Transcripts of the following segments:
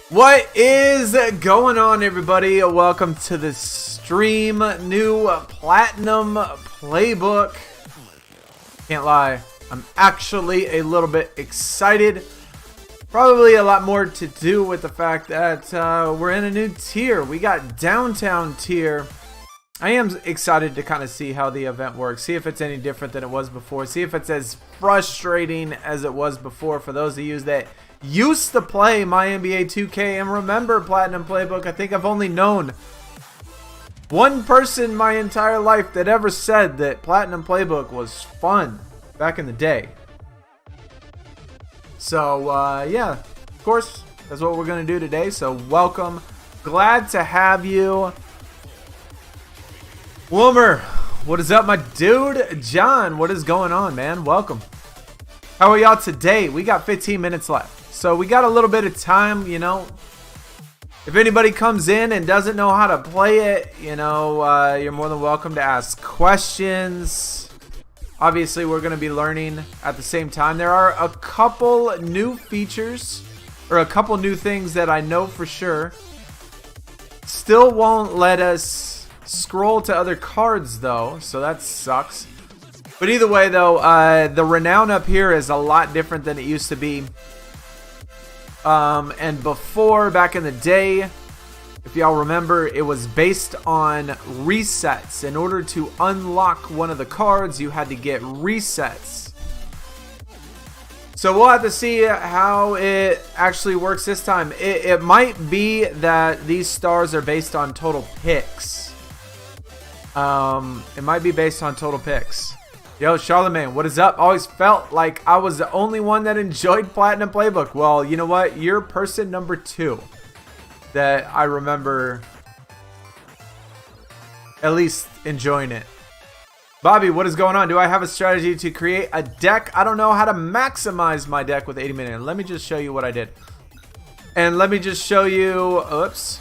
What is going on, everybody? Welcome to the stream. New Platinum Playbook. Can't lie, I'm actually a little bit excited. Probably a lot more to do with the fact that we're in a new tier. We got downtown tier. I am excited to kind of see how the event works. See if it's any different than it was before. See if it's as frustrating as it was before for those of you that used to play my NBA 2K and remember Platinum Playbook. I think I've only known one person my entire life that ever said that Platinum Playbook was fun back in the day. So yeah, of course, that's what we're going to do today. So welcome. Glad to have you. Wilmer, what is up, my dude? John, what is going on, man? Welcome. How are y'all today? We got 15 minutes left. So we got a little bit of time, you know. If anybody comes in and doesn't know how to play it, you know, you're more than welcome to ask questions. Obviously, we're going to be learning at the same time. There are a couple new features, or a couple new things that I know for sure. Still won't let us scroll to other cards, though, so that sucks. But either way, though, the renown up here is a lot different than it used to be. And before, back in the day, if y'all remember, it was based on resets. In order to unlock one of the cards, you had to get resets. So we'll have to see how it actually works this time. It might be that these stars are based on total picks. It might be based on total picks. Yo, Charlemagne, what is up? Always felt like I was the only one that enjoyed Platinum Playbook. Well, you know what? You're person number 2 that I remember at least enjoying it. Bobby, what is going on? Do I have a strategy to create a deck? I don't know how to maximize my deck with 80 minutes. Let me just show you what I did. And let me just show you... Oops.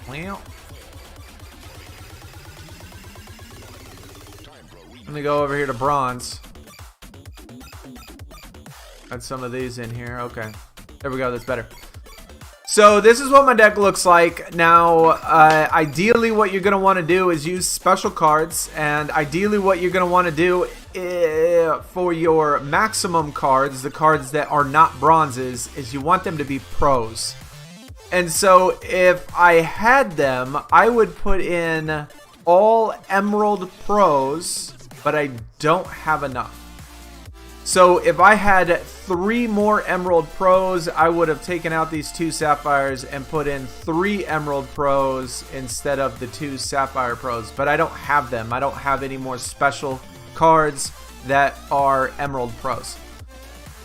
Well... Let me go over here to bronze. Add some of these in here. Okay. There we go. That's better. So this is what my deck looks like. Now, ideally what you're going to want to do is use special cards. And ideally what you're going to want to do for your maximum cards, the cards that are not bronzes, is you want them to be pros. And so if I had them, I would put in all Emerald pros. But I don't have enough. So if I had 3 more Emerald Pros, I would have taken out these 2 Sapphires and put in 3 Emerald Pros instead of the 2 Sapphire Pros. But I don't have them. I don't have any more special cards that are Emerald Pros.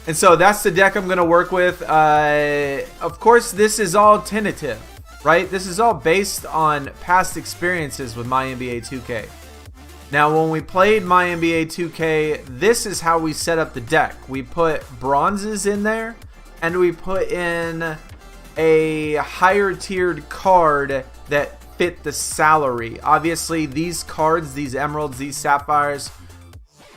And so that's the deck I'm going to work with. Of course, this is all tentative, right? This is all based on past experiences with my NBA 2K. Now, when we played my NBA 2K, this is how we set up the deck. We put bronzes in there, and we put in a higher tiered card that fit the salary. Obviously, these cards, these emeralds, these sapphires,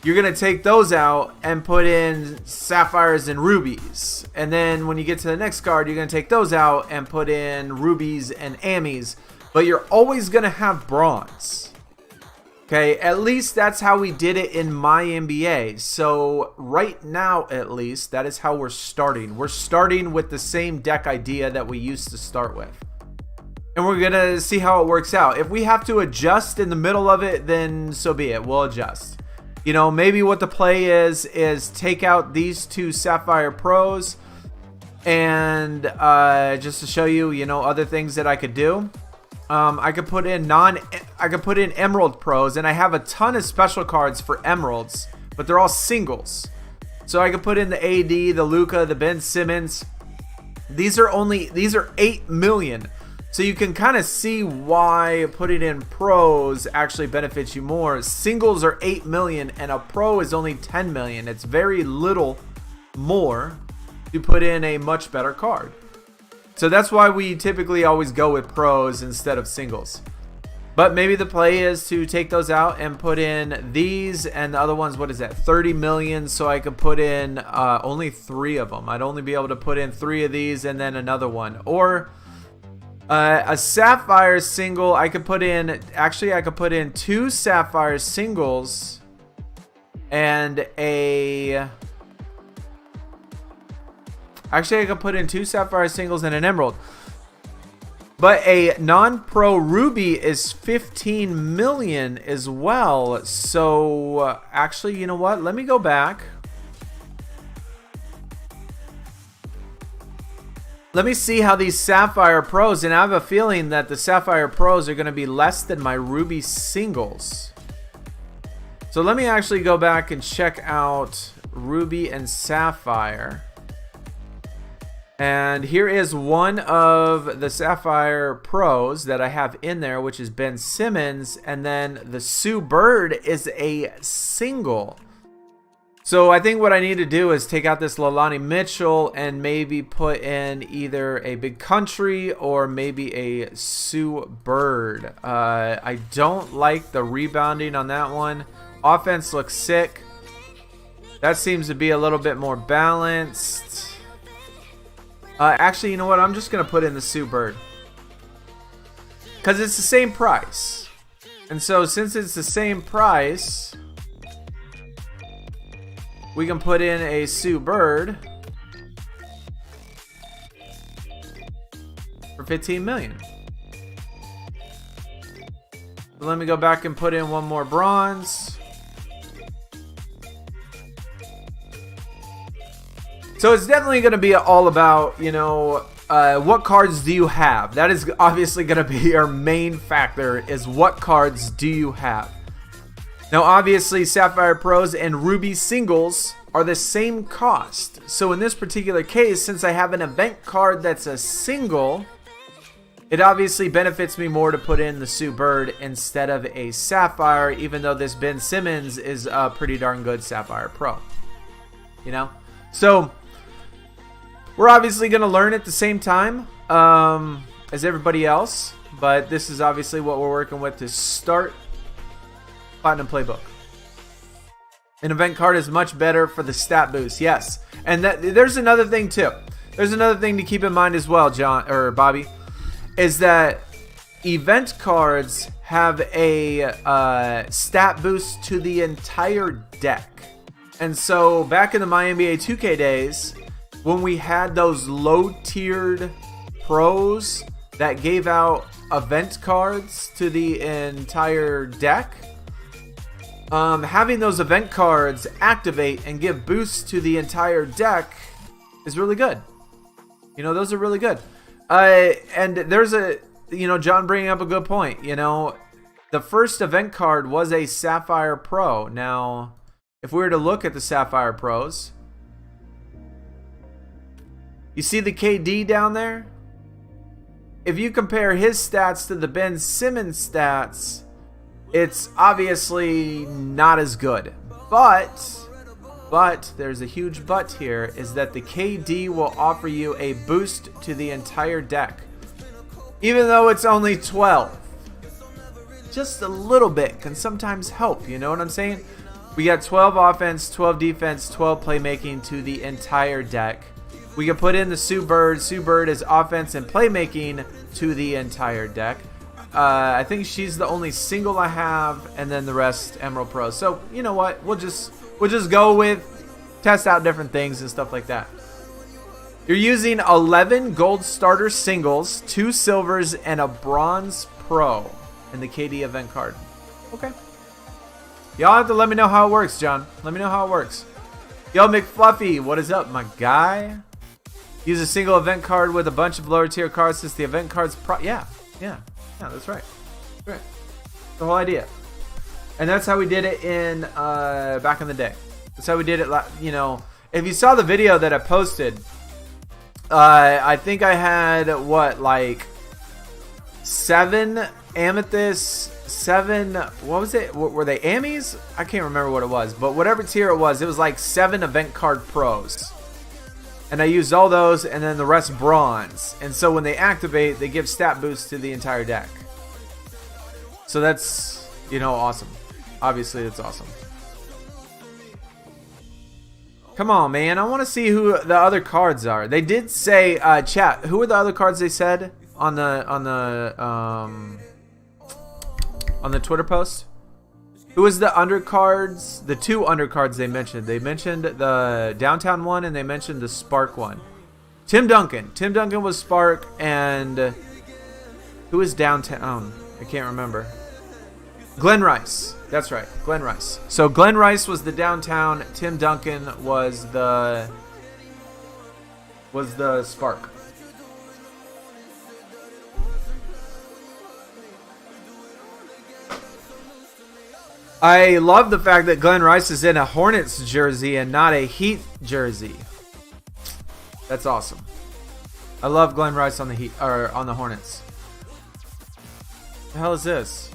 you're going to take those out and put in sapphires and rubies. And then when you get to the next card, you're going to take those out and put in rubies and ammies. But you're always going to have bronze. Okay, at least that's how we did it in my NBA. So right now, at least, that is how we're starting. We're starting with the same deck idea that we used to start with. And we're going to see how it works out. If we have to adjust in the middle of it, then so be it. We'll adjust. You know, maybe what the play is take out these 2 Sapphire Pros. And just to show you, you know, other things that I could do. I could put in Emerald Pros, and I have a ton of special cards for Emeralds, but they're all singles. So I could put in the AD, the Luka, the Ben Simmons. These are 8 million. So you can kind of see why putting in pros actually benefits you more. Singles are 8 million and a pro is only 10 million. It's very little more to put in a much better card. So that's why we typically always go with pros instead of singles. But maybe the play is to take those out and put in these, and the other ones, what is that, 30 million, so I could put in only 3 of them. I'd only be able to put in 3 of these and then another one. Or a sapphire single, I could put in, actually I could put in 2 sapphire singles and a, actually I could put in 2 sapphire singles and an emerald. But a non-pro ruby is 15 million as well. So actually, you know what? Let me go back. Let me see how these sapphire pros, and I have a feeling that the sapphire pros are going to be less than my ruby singles. So let me actually go back and check out ruby and sapphire. And here is one of the Sapphire Pros that I have in there, which is Ben Simmons. And then the Sue Bird is a single. So I think what I need to do is take out this Leilani Mitchell and maybe put in either a Big Country or maybe a Sue Bird. I don't like the rebounding on that one. Offense looks sick. That seems to be a little bit more balanced. Actually, you know what? I'm just going to put in the Sue Bird. Because it's the same price. And so since it's the same price, we can put in a Sue Bird for 15 million. So let me go back and put in one more bronze. So it's definitely going to be all about, you know, what cards do you have? That is obviously going to be our main factor, is what cards do you have? Now, obviously, Sapphire Pros and Ruby Singles are the same cost. So in this particular case, since I have an event card that's a single, it obviously benefits me more to put in the Sue Bird instead of a Sapphire, even though this Ben Simmons is a pretty darn good Sapphire Pro. You know? So we're obviously going to learn at the same time as everybody else, but this is obviously what we're working with to start Platinum Playbook. An event card is much better for the stat boost, yes. And there's another thing too. There's another thing to keep in mind as well, John or Bobby, is that event cards have a stat boost to the entire deck. And so back in the My NBA 2K days, when we had those low-tiered pros that gave out event cards to the entire deck, having those event cards activate and give boosts to the entire deck is really good. You know, those are really good. And there's a, you know, John bringing up a good point. You know, the first event card was a Sapphire Pro. Now, if we were to look at the Sapphire Pros, you see the KD down there? If you compare his stats to the Ben Simmons stats, it's obviously not as good. But there's a huge but here, is that the KD will offer you a boost to the entire deck. Even though it's only 12. Just a little bit can sometimes help, you know what I'm saying? We got 12 offense, 12 defense, 12 playmaking to the entire deck. We can put in the Sue Bird. Sue Bird is offense and playmaking to the entire deck. I think she's the only single I have, and then the rest Emerald Pro. So you know what? We'll just go with, test out different things and stuff like that. You're using 11 gold starter singles, 2 silvers, and a bronze pro in the KD event card. Okay. Y'all have to let me know how it works, John. Let me know how it works. Yo, McFluffy, what is up, my guy? Use a single event card with a bunch of lower tier cards since the event cards yeah, that's right. That's right. The whole idea. And that's how we did it in back in the day. That's how we did it, you know. If you saw the video that I posted, I think I had what, like 7 amethyst, 7, what was it? Were they Amies? I can't remember what it was, but whatever tier it was like 7 event card pros. And I used all those, and then the rest bronze. And so when they activate, they give stat boosts to the entire deck. So that's, you know, awesome. Obviously, it's awesome. Come on, man. I want to see who the other cards are. They did say, chat, who are the other cards they said on the Twitter post? Who was the undercards? The 2 undercards they mentioned. They mentioned the Downtown one and they mentioned the Spark one. Tim Duncan. Tim Duncan was Spark, and who is Downtown? I can't remember. Glenn Rice. That's right. Glenn Rice. So Glenn Rice was the Downtown. Tim Duncan was the Spark. I love the fact that Glenn Rice is in a Hornets jersey and not a Heat jersey. That's awesome. I love Glenn Rice on the Heat, or on the Hornets. What the hell is this?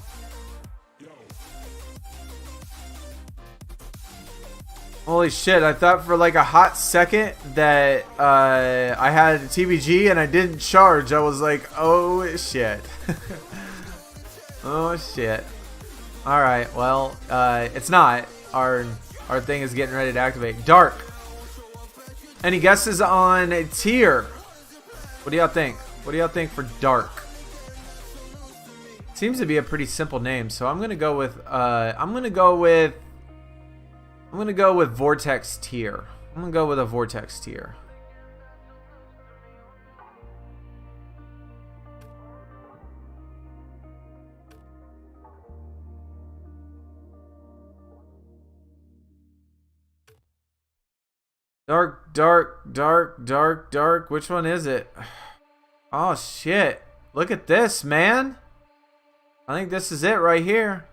Holy shit, I thought for like a hot second that I had a TBG and I didn't charge. I was like, oh shit. Oh shit. Alright, well, it's not. Our thing is getting ready to activate. Dark. Any guesses on tier? What do y'all think? What do y'all think for Dark? Seems to be a pretty simple name, so I'm gonna go with Vortex tier. I'm gonna go with a Vortex tier. Dark, dark, dark, dark, dark. Which one is it? Oh shit. Look at this, man. I think this is it right here.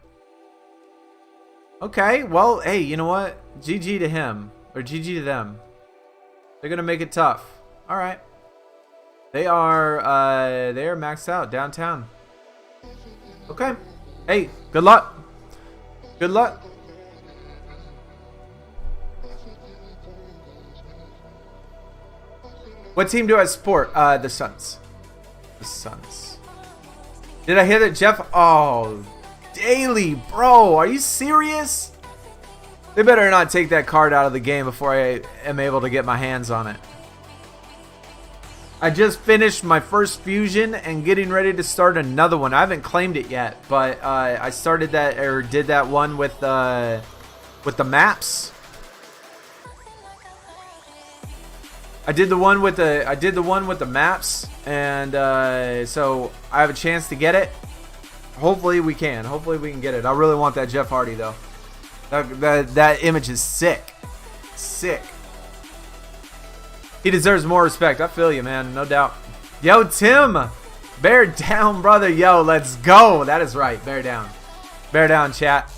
Okay, well, hey, you know what? GG to him. Or GG to them. They're gonna make it tough. Alright. They are maxed out downtown. Okay. Hey, good luck. Good luck. What team do I support? The Suns. The Suns. Did I hear that Jeff? Oh, Daily, bro. Are you serious? They better not take that card out of the game before I am able to get my hands on it. I just finished my first fusion and getting ready to start another one. I haven't claimed it yet, but I started that, or did that one with the maps. I did the one with the maps, and so I have a chance to get it. Hopefully we can. Hopefully we can get it. I really want that Jeff Hardy though. That image is sick. Sick. He deserves more respect. I feel you, man. No doubt. Yo, Tim. Bear down, brother. Yo, let's go. That is right. Bear down. Bear down, chat.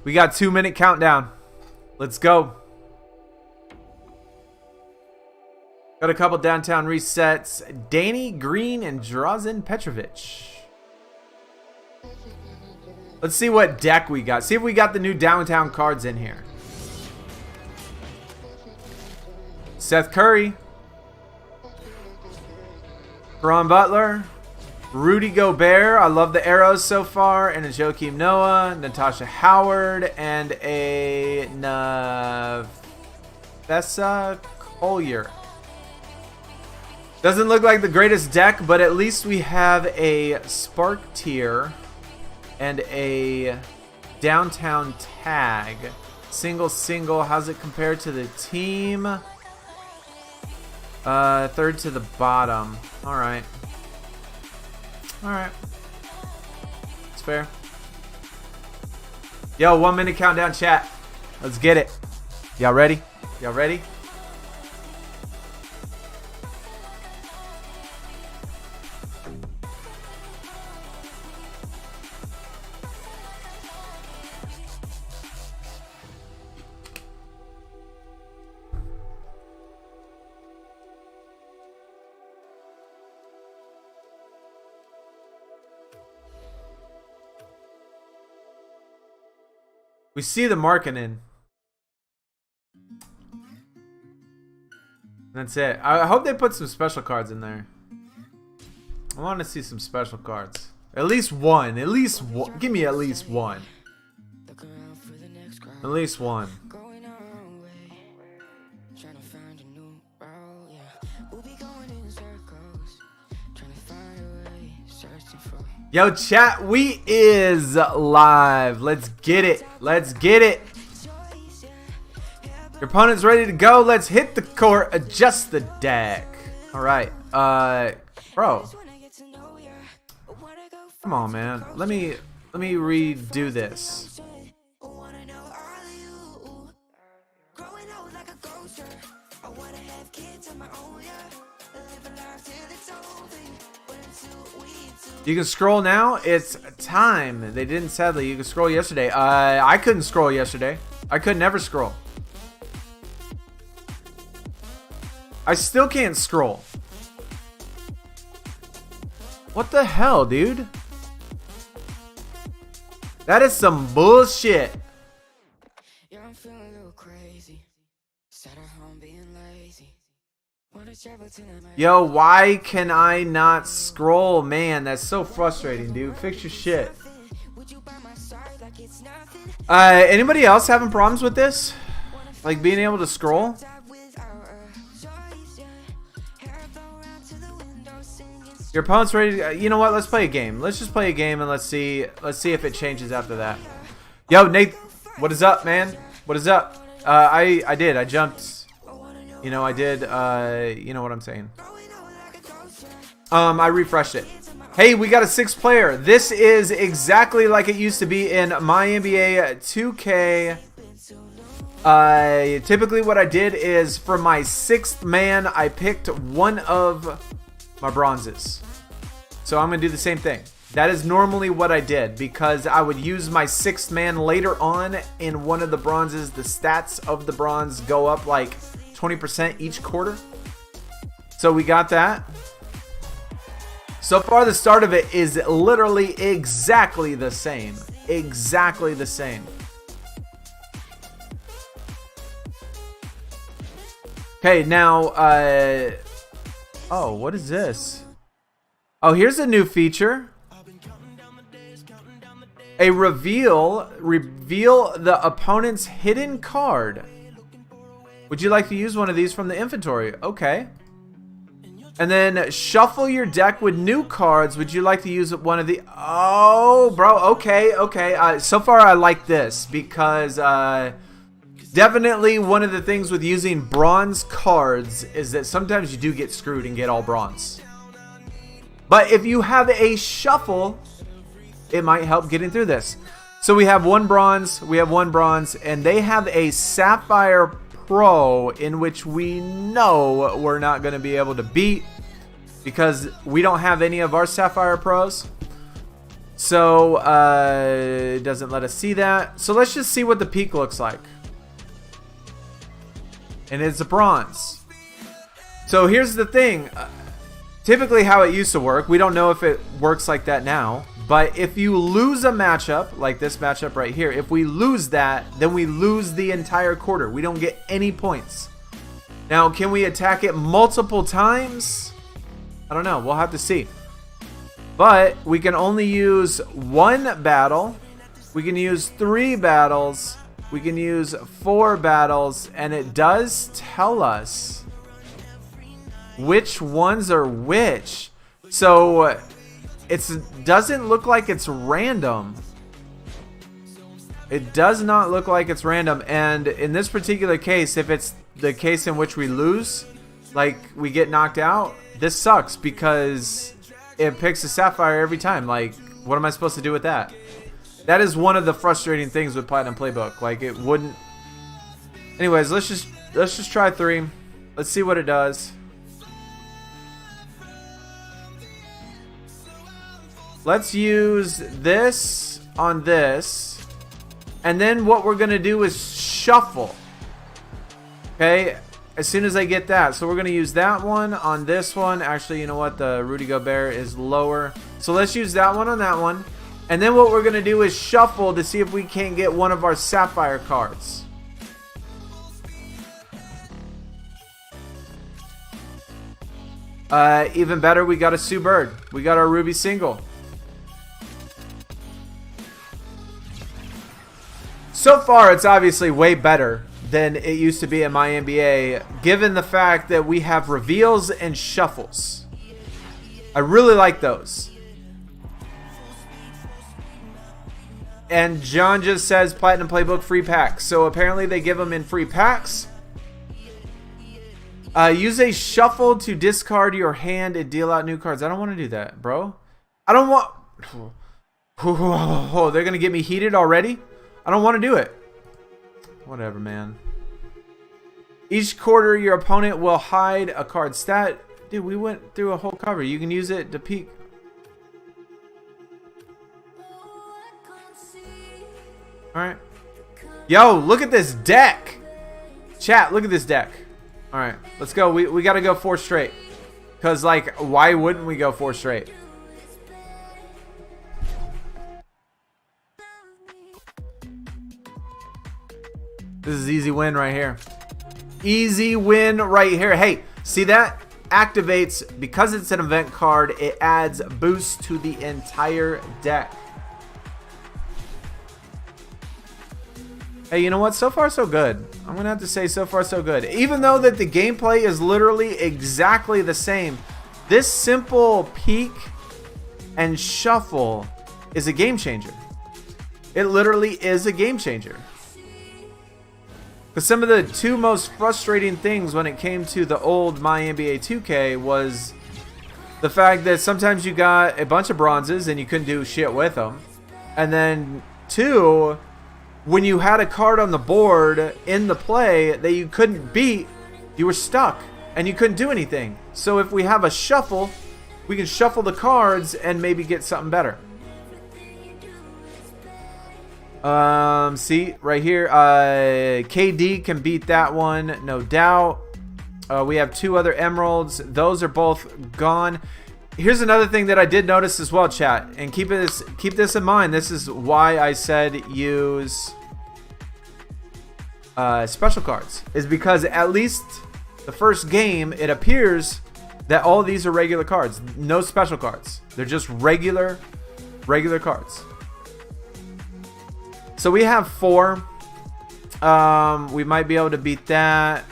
We got 2-minute countdown. Let's go. Got a couple downtown resets. Danny Green and Drazen Petrovic. Let's see what deck we got. See if we got the new downtown cards in here. Seth Curry. Ron Butler. Rudy Gobert. I love the arrows so far. And a Joakim Noah. Natasha Howard. And a Nafessa Collier. Doesn't look like the greatest deck, but at least we have a Spark tier and a downtown tag. Single. How's it compared to the team? Third to the bottom. Alright. Alright. It's fair. Yo, 1-minute countdown, chat. Let's get it. Y'all ready? Y'all ready? We see the marketing. That's it. I hope they put some special cards in there. I want to see some special cards. At least one. At least one. Give me at least one. At least one. Yo, chat, we is live. Let's get it. Let's get it. Your opponent's ready to go. Let's hit the court. Adjust the deck. All right. Bro. Come on, man. Let me redo this. You can scroll now. It's time. They didn't, sadly. You can scroll yesterday. I couldn't scroll yesterday. I could never scroll. I still can't scroll. What the hell, dude? That is some bullshit. Yeah, I'm feeling a little crazy. Sat at home being lazy. Yo, why can I not scroll? Man, that's so frustrating, dude. Fix your shit. Anybody else having problems with this? Like being able to scroll? Your opponent's ready to, you know what? Let's play a game. Let's just play a game and let's see if it changes after that. Yo, Nate, what is up, man? What is up? I jumped. You know, I did, you know what I'm saying. I refreshed it. Hey, we got a 6th player. This is exactly like it used to be in my NBA 2K. Typically what I did is for my 6th man, I picked one of my bronzes. So I'm going to do the same thing. That is normally what I did because I would use my 6th man later on in one of the bronzes. The stats of the bronze go up like 20% each quarter. So we got that. So far the start of it is literally exactly the same. Exactly the same. Okay, now oh, what is this? Oh, here's a new feature. A reveal the opponent's hidden card. Would you like to use one of these from the inventory? Okay. And then shuffle your deck with new cards. Would you like to use one of the... Oh, bro. Okay, okay. So far, I like this because definitely one of the things with using bronze cards is that sometimes you do get screwed and get all bronze. But if you have a shuffle, it might help getting through this. So we have one bronze, and they have a Sapphire Pro in which we know we're not going to be able to beat because we don't have any of our Sapphire Pros. So it doesn't let us see that. So let's just see what the peak looks like. And it's a bronze. So here's the thing. Typically how it used to work, we don't know if it works like that now. But if you lose a matchup, like this matchup right here, if we lose that, then we lose the entire quarter. We don't get any points. Now, can we attack it multiple times? I don't know. We'll have to see. But we can only use 1 battle. We can use 3 battles. We can use 4 battles. And it does tell us which ones are which. So it doesn't look like it's random. It does not look like it's random. And in this particular case, if it's the case in which we lose, like we get knocked out, this sucks because it picks a Sapphire every time. Like, what am I supposed to do with that? That is one of the frustrating things with Platinum Playbook. Like, it wouldn't... Anyways, let's just try 3. Let's see what it does. Let's use this on this. And then what we're going to do is shuffle. Okay, as soon as I get that. So we're going to use that one on this one. Actually, you know what? The Rudy Gobert is lower. So let's use that one on that one. And then what we're going to do is shuffle to see if we can't get one of our sapphire cards. Even better, we got a Sue Bird. We got our Ruby single. So far, it's obviously way better than it used to be in my NBA, given the fact that we have reveals and shuffles. I really like those. And John just says Platinum Playbook free packs. So apparently they give them in free packs. Use a shuffle to discard your hand and deal out new cards. I don't want to do that, bro. I don't want... Oh, they're going to get me heated already? I don't want to do it. Whatever, man. Each quarter, your opponent will hide a card stat. Dude, we went through a whole cover. You can use it to peek. Alright. Yo, look at this deck. Chat, look at this deck. Alright, let's go. We got to go 4 straight. Because, like, why wouldn't we go 4 straight? This is easy win right here. Easy win right here. Hey, see that? Activates, because it's an event card, it adds boost to the entire deck. Hey, you know what? So far, so good. I'm going to have to say so far, so good. Even though that the gameplay is literally exactly the same, this simple peek and shuffle is a game changer. It literally is a game changer. Because some of the 2 most frustrating things when it came to the old My NBA 2K was the fact that sometimes you got a bunch of bronzes and you couldn't do shit with them. And then 2... when you had a card on the board in the play that you couldn't beat, you were stuck and you couldn't do anything. So if we have a shuffle, we can shuffle the cards and maybe get something better. See right here, KD can beat that one, no doubt. We have 2 other emeralds. Those are both gone. Here's another thing that I did notice as well, chat, and keep this in mind. This is why I said use special cards, is because at least the first game it appears that all these are regular cards, no special cards. They're just regular cards. So we have 4. We might be able to beat that.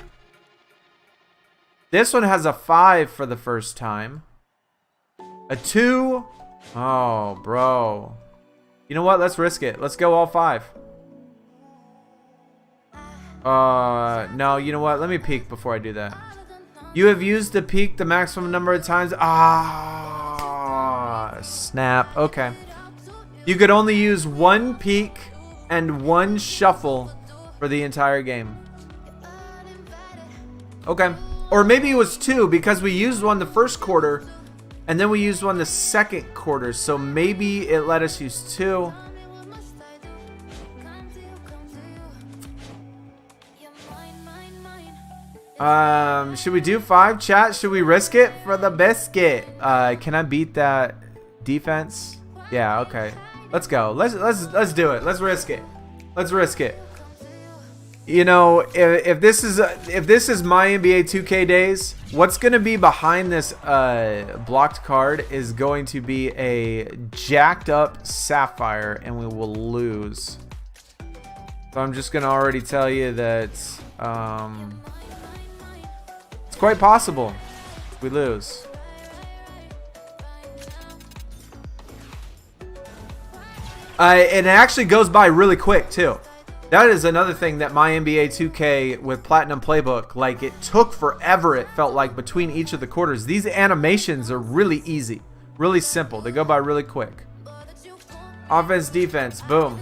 This one has a 5 for the first time. A 2. Oh, bro. You know what? Let's risk it. Let's go all 5. No, you know what? Let me peek before I do that. You have used the peek the maximum number of times. Ah, snap. Okay. You could only use 1 peek and 1 shuffle for the entire game. Okay. Or maybe it was 2 because we used one the first quarter and then we used one the second quarter. So maybe it let us use 2. Should we do 5, chat? Should we risk it for the biscuit? Can I beat that defense? Yeah, okay. Let's go. Let's do it. Let's risk it. Let's risk it. You know, if this is my NBA 2K days, what's going to be behind this blocked card is going to be a jacked up sapphire, and we will lose. So I'm just going to already tell you that it's quite possible we lose. And it actually goes by really quick too. That is another thing that my NBA 2K with Platinum Playbook, like, it took forever, it felt like, between each of the quarters. These animations are really easy, really simple. They go by really quick. Offense, defense, boom.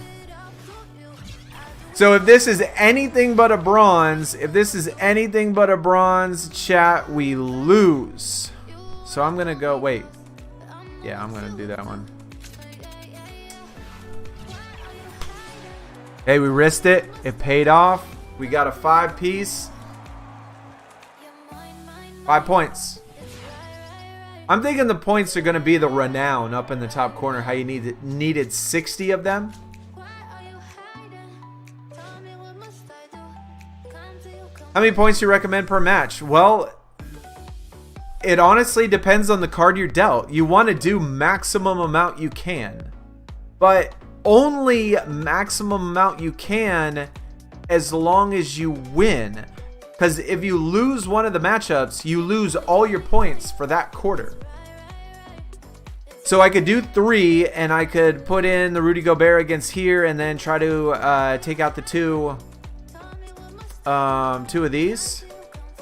So if this is anything but a bronze, chat, we lose. So I'm going to go, wait. Yeah, I'm going to do that one. Hey, we risked it. It paid off. We got a 5-piece. 5 points. I'm thinking the points are going to be the renown up in the top corner. How you needed 60 of them. How many points do you recommend per match? Well, it honestly depends on the card you're dealt. You want to do maximum amount you can, but only maximum amount you can as long as you win. Because if you lose one of the matchups, you lose all your points for that quarter. So I could do 3, and I could put in the Rudy Gobert against here, and then try to take out the two of these.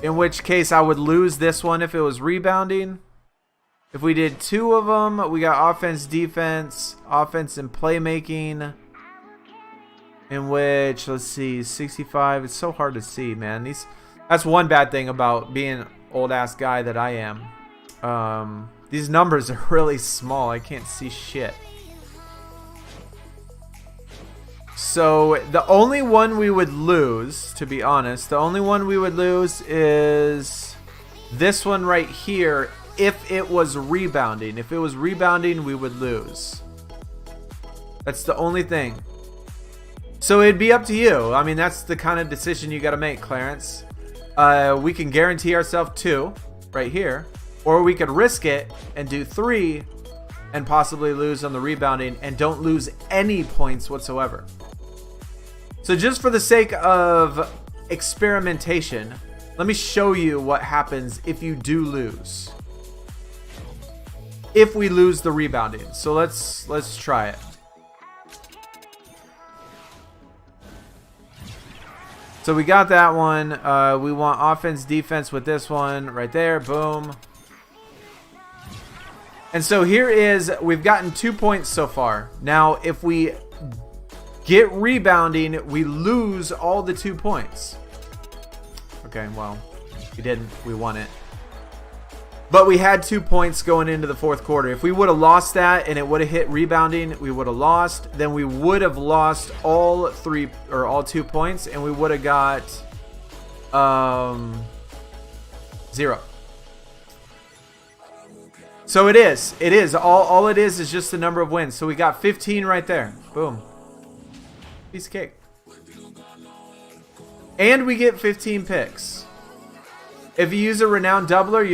In which case I would lose this one if it was rebounding. If we did 2 of them, we got offense, defense, offense, and playmaking. In which, let's see, 65. It's so hard to see, man. That's one bad thing about being an old ass guy that I am. These numbers are really small. I can't see shit. So the only one we would lose, to be honest, the only one we would lose is this one right here if it was rebounding. If it was rebounding, we would lose. That's the only thing. So it'd be up to you. I mean, that's the kind of decision you got to make, Clarence. We can guarantee ourselves 2 right here, or we could risk it and do 3 and possibly lose on the rebounding and don't lose any points whatsoever. So just for the sake of experimentation, let me show you what happens if you do lose. If we lose the rebounding. So let's try it. So we got that one. We want offense, defense with this one right there. Boom. And so here is, we've gotten 2 points so far. Now, if we get rebounding, we lose all the 2 points. Okay, well, we didn't. We won it. But we had 2 points going into the fourth quarter. If we would have lost that and it would have hit rebounding, we would have lost. Then we would have lost all 2 points, and we would have got 0. So it is. All it is just the number of wins. So we got 15 right there. Boom. Piece of cake. And we get 15 picks. If you use a renowned doubler,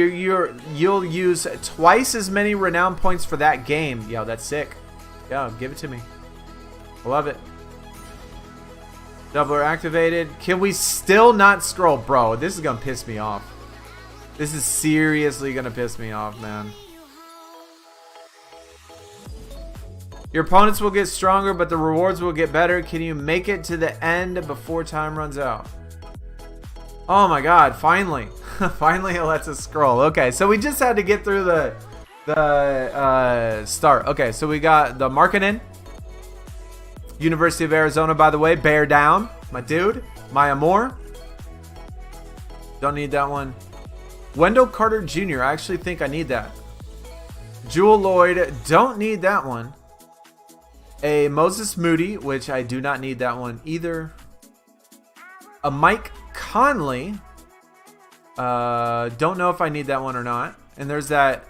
you'll use twice as many renowned points for that game. Yo, that's sick. Yo, give it to me. I love it. Doubler activated. Can we still not scroll? Bro, this is going to piss me off. This is seriously going to piss me off, man. Your opponents will get stronger, but the rewards will get better. Can you make it to the end before time runs out? Oh my god, finally. Finally it lets us scroll. Okay, so we just had to get through the start. Okay, so we got the Markkanen. University of Arizona, by the way. Bear down. My dude. My amor. Don't need that one. Wendell Carter Jr. I actually think I need that. Jewel Lloyd. Don't need that one. A Moses Moody, which I do not need that one either. A Mike Conley. Don't know if I need that one or not. And there's that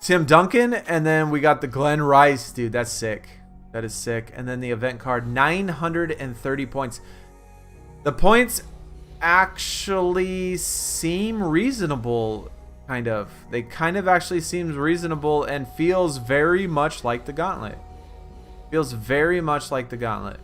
Tim Duncan. And then we got the Glenn Rice. Dude, that's sick. That is sick. And then the event card. 930 points. The points actually seem reasonable. Kind of. They kind of actually seems reasonable and feels very much like the Gauntlet. Feels very much like the Gauntlet.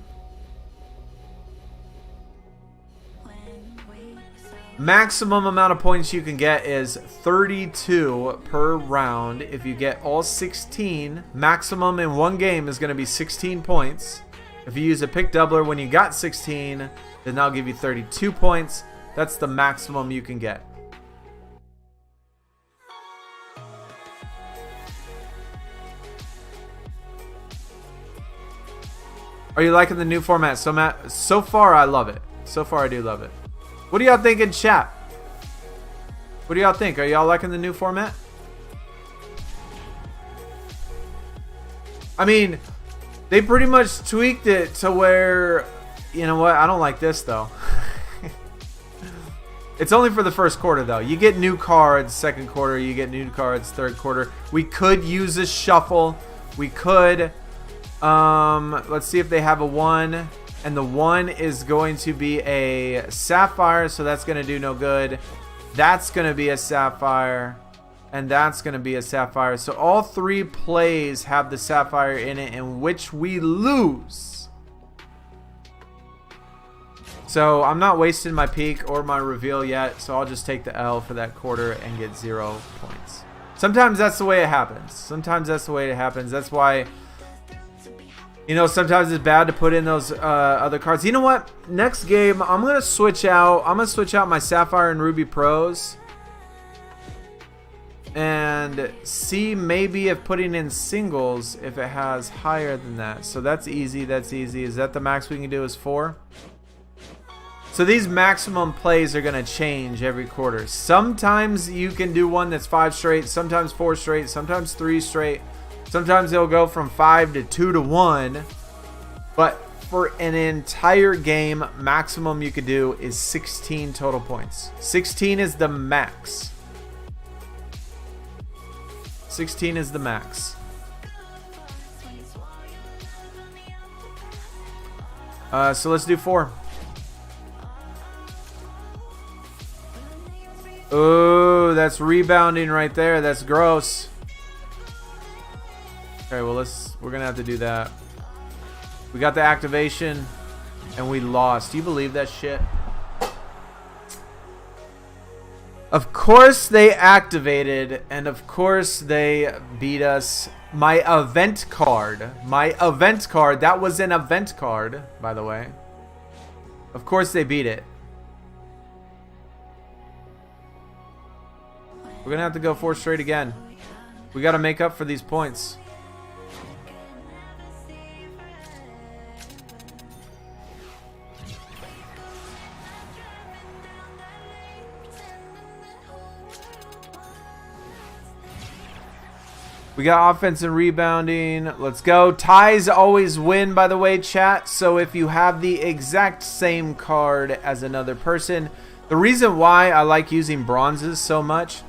Maximum amount of points you can get is 32 per round. If you get all 16, maximum in one game is going to be 16 points. If you use a pick doubler when you got 16, then that'll give you 32 points. That's the maximum you can get. Are you liking the new format? So far, I love it. So far, I do love it. What do y'all think in chat? What do y'all think? Are y'all liking the new format? I mean, they pretty much tweaked it to where, you know what? I don't like this, though. It's only for the first quarter, though. You get new cards second quarter. You get new cards third quarter. We could use a shuffle. We could. Let's see if they have a 1. And the 1 is going to be a sapphire. So that's going to do no good. That's going to be a sapphire. And that's going to be a sapphire. So all 3 plays have the sapphire in it, in which we lose. So I'm not wasting my peak or my reveal yet. So I'll just take the L for that quarter and get 0 points. Sometimes that's the way it happens. Sometimes that's the way it happens. That's why, you know, sometimes it's bad to put in those other cards. You know what? Next game, I'm going to switch out. I'm going to switch out my Sapphire and Ruby Pros. And see maybe if putting in singles, if it has higher than that. So that's easy. That's easy. Is that the max we can do is 4? So these maximum plays are going to change every quarter. Sometimes you can do one that's 5 straight. Sometimes 4 straight. Sometimes 3 straight. Sometimes it'll go from 5 to 2 to 1. But for an entire game, maximum you could do is 16 total points. 16 is the max. 16 is the max. So let's do 4. Oh, that's rebounding right there. That's gross. Okay, well we're gonna have to do that. We got the activation and we lost. Do you believe that shit? Of course they activated, and of course they beat us. My event card, that was an event card, by the way. Of course they beat it. We're gonna have to go 4 straight again. We gotta make up for these points. We got offense and rebounding. Let's go. Ties always win, by the way, chat. So if you have the exact same card as another person, the reason why I like using bronzes so much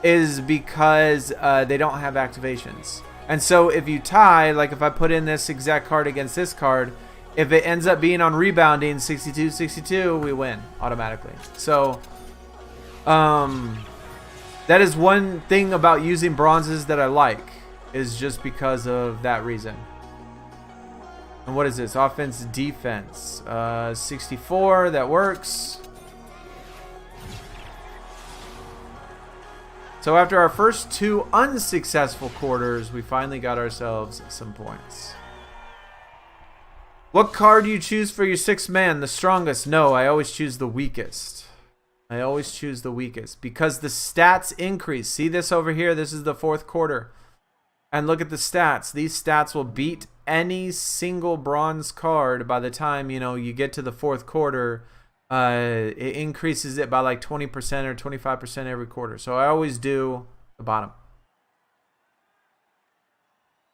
is because they don't have activations. And so if you tie, like if I put in this exact card against this card, if it ends up being on rebounding 62-62, we win automatically. So that is one thing about using bronzes that I like, is just because of that reason. And what is this? Offense, defense. 64, that works. So after our first 2 unsuccessful quarters, we finally got ourselves some points. What card do you choose for your 6th man? The strongest? No, I always choose the weakest. I always choose the weakest because the stats increase. See this over here? This is the 4th quarter. And look at the stats. These stats will beat any single bronze card by the time, you know, you get to the 4th quarter. It increases it by like 20% or 25% every quarter. So I always do the bottom.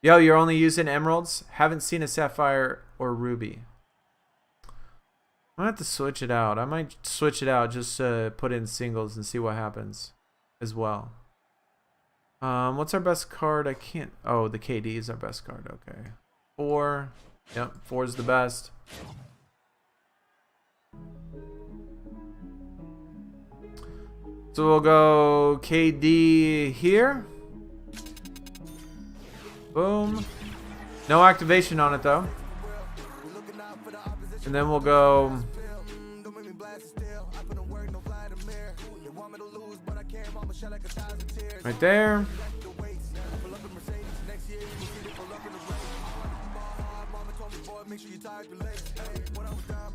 Yo, you're only using emeralds? Haven't seen a sapphire or ruby. I'm gonna have to switch it out. I might switch it out just to put in singles and see what happens as well. What's our best card? I can't. Oh, the KD is our best card. Okay. 4. Yep, 4 is the best. So we'll go KD here. Boom. No activation on it though. And then we'll go right there.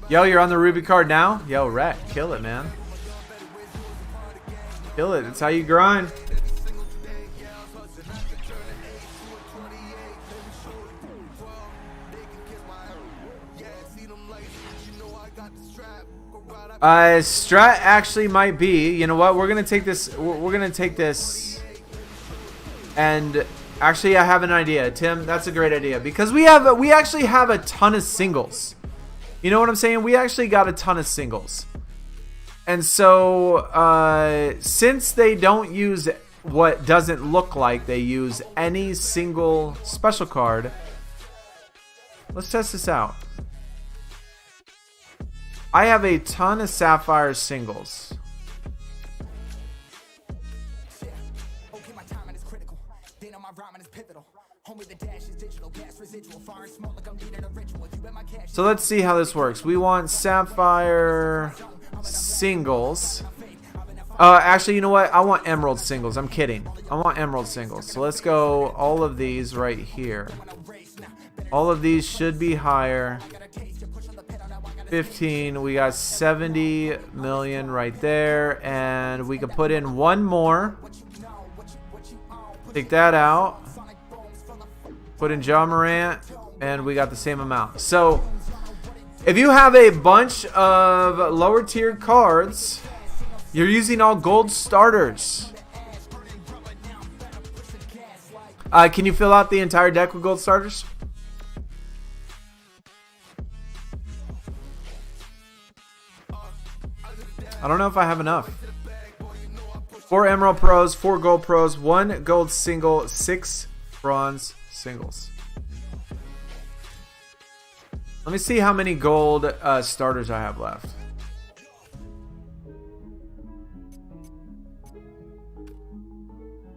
Yo, you're on the Ruby card now? Yo, Rat, kill it, man. Kill it. That's how you grind. Strat actually might be. You know what? We're gonna take this. We're gonna take this. And actually, I have an idea, Tim. That's a great idea because we actually have a ton of singles. You know what I'm saying? We actually got a ton of singles. And so, since they don't use what doesn't look like they use any single special card, let's test this out. I have a ton of Sapphire singles. So let's see how this works. We want Sapphire singles. Actually, you know what? I want Emerald singles. I'm kidding. I want Emerald singles. So let's go all of these right here. All of these should be higher. 15. We got 70 million right there. And we can put in one more. Take that out. Put in Ja Morant. And we got the same amount. So if you have a bunch of lower tiered cards, you're using all gold starters. Can you fill out the entire deck with gold starters? I don't know if I have enough. 4 Emerald Pros, 4 Gold Pros, 1 Gold Single, 6 Bronze Singles. Let me see how many gold starters I have left.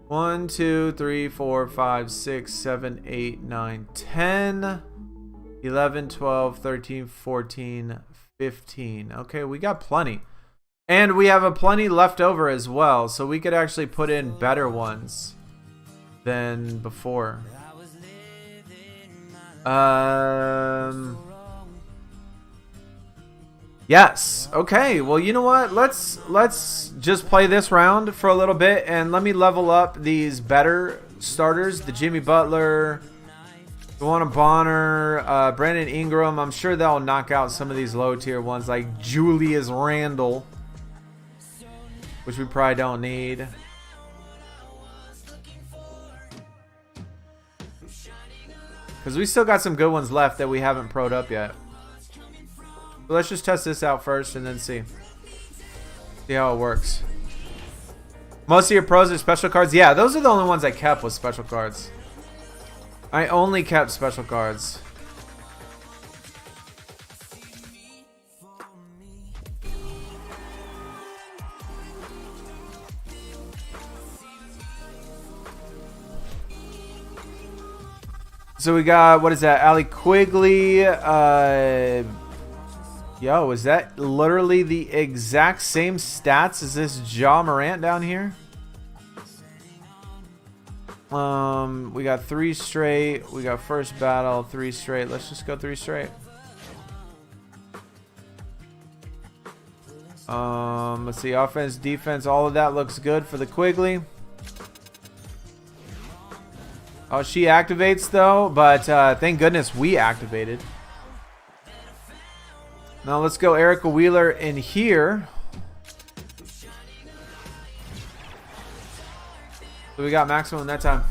One, 2, 3, 4, 5, 6, 7, 8, 9, 10, 11, 12, 13, 14, 15. Okay, we got plenty. And we have a plenty left over as well, so we could actually put in better ones than before. Yes. Okay. Well, you know what? Let's just play this round for a little bit, and let me level up these better starters. The Jimmy Butler, Luana Bonner, Brandon Ingram. I'm sure they'll knock out some of these low tier ones like Julius Randle, which we probably don't need. Because we still got some good ones left that we haven't pro'd up yet. But let's just test this out first and then see how it works. Most of your pros are special cards. Yeah, those are the only ones I kept with special cards. I only kept special cards. So we got, what is that? Allie Quigley. Yo, is that literally the exact same stats as this Ja Morant down here? We got 3 straight. We got first battle, 3 straight. Let's just go 3 straight. Let's see, offense, defense, all of that looks good for the Quigley. Oh, she activates though, but thank goodness we activated. Now let's go Erica Wheeler in here. So we got maximum that time.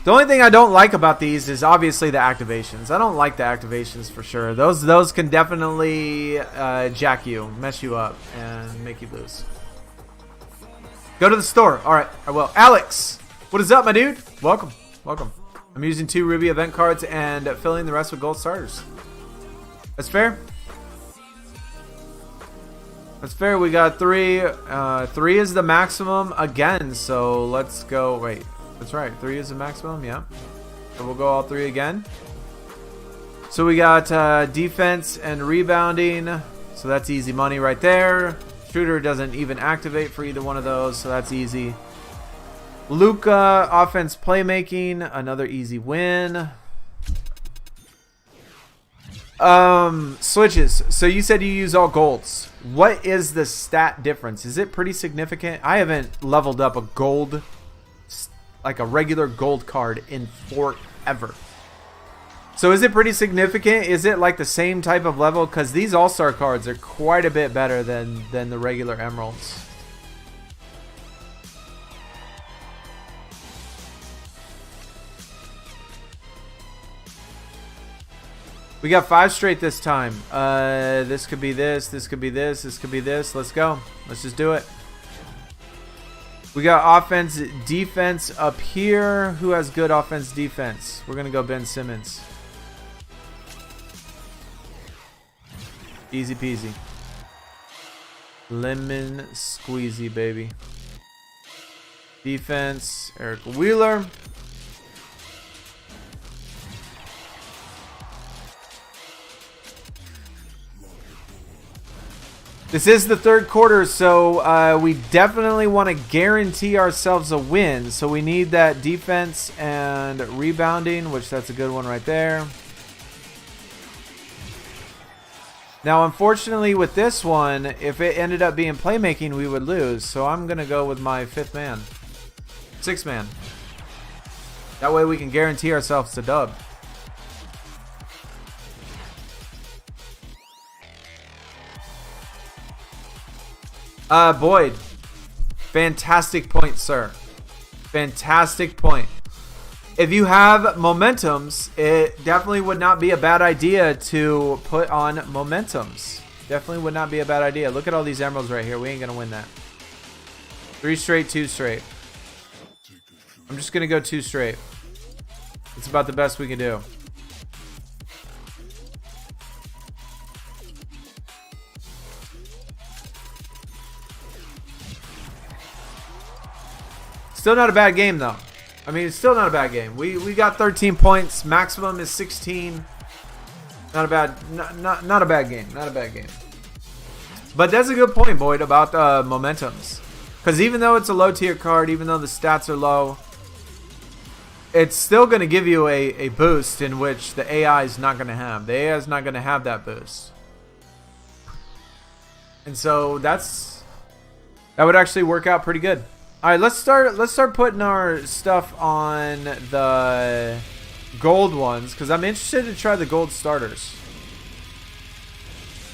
The only thing I don't like about these is obviously the activations. I don't like the activations for sure. Those can definitely jack you, mess you up, and make you lose. Go to the store. All right, I will. Alex, what is up, my dude? Welcome. Welcome. I'm using 2 Ruby event cards and filling the rest with gold starters. That's fair. That's fair. We got 3. 3 is the maximum again. So let's go. Wait, that's right. 3 is the maximum. Yeah. So we'll go all 3 again. So we got defense and rebounding. So that's easy money right there. Shooter doesn't even activate for either one of those. So that's easy. Luka, offense playmaking, another easy win. Switches. So you said you use all golds. What is the stat difference? Is it pretty significant? I haven't leveled up a gold, like a regular gold card in forever. So is it pretty significant? Is it like the same type of level? Because these all-star cards are quite a bit better than the regular emeralds. We got 5 straight this time. This could be this. This could be this. This could be this. Let's go. Let's just do it. We got offense, defense up here. Who has good offense, defense? We're going to go Ben Simmons. Easy peasy. Lemon squeezy, baby. Defense, Eric Wheeler. This is the third quarter, so we definitely want to guarantee ourselves a win. So we need that defense and rebounding, which that's a good one right there. Now, unfortunately, with this one, if it ended up being playmaking, we would lose. So I'm going to go with my 5th man. 6th man. That way we can guarantee ourselves a dub. Boyd. Fantastic point, sir. Fantastic point. If you have momentums, it definitely would not be a bad idea to put on momentums. Definitely would not be a bad idea. Look at all these emeralds right here. We ain't going to win that. 3 straight, 2 straight. I'm just going to go 2 straight. It's about the best we can do. Still not a bad game, though. I mean, it's still not a bad game. We got 13 points. Maximum is 16. Not a bad, not a bad game. Not a bad game. But that's a good point, Boyd, about momentums. Because even though it's a low tier card, even though the stats are low, it's still going to give you a boost in which the AI is not going to have. The AI is not going to have that boost. And so that would actually work out pretty good. All right, let's start putting our stuff on the gold ones because I'm interested to try the gold starters.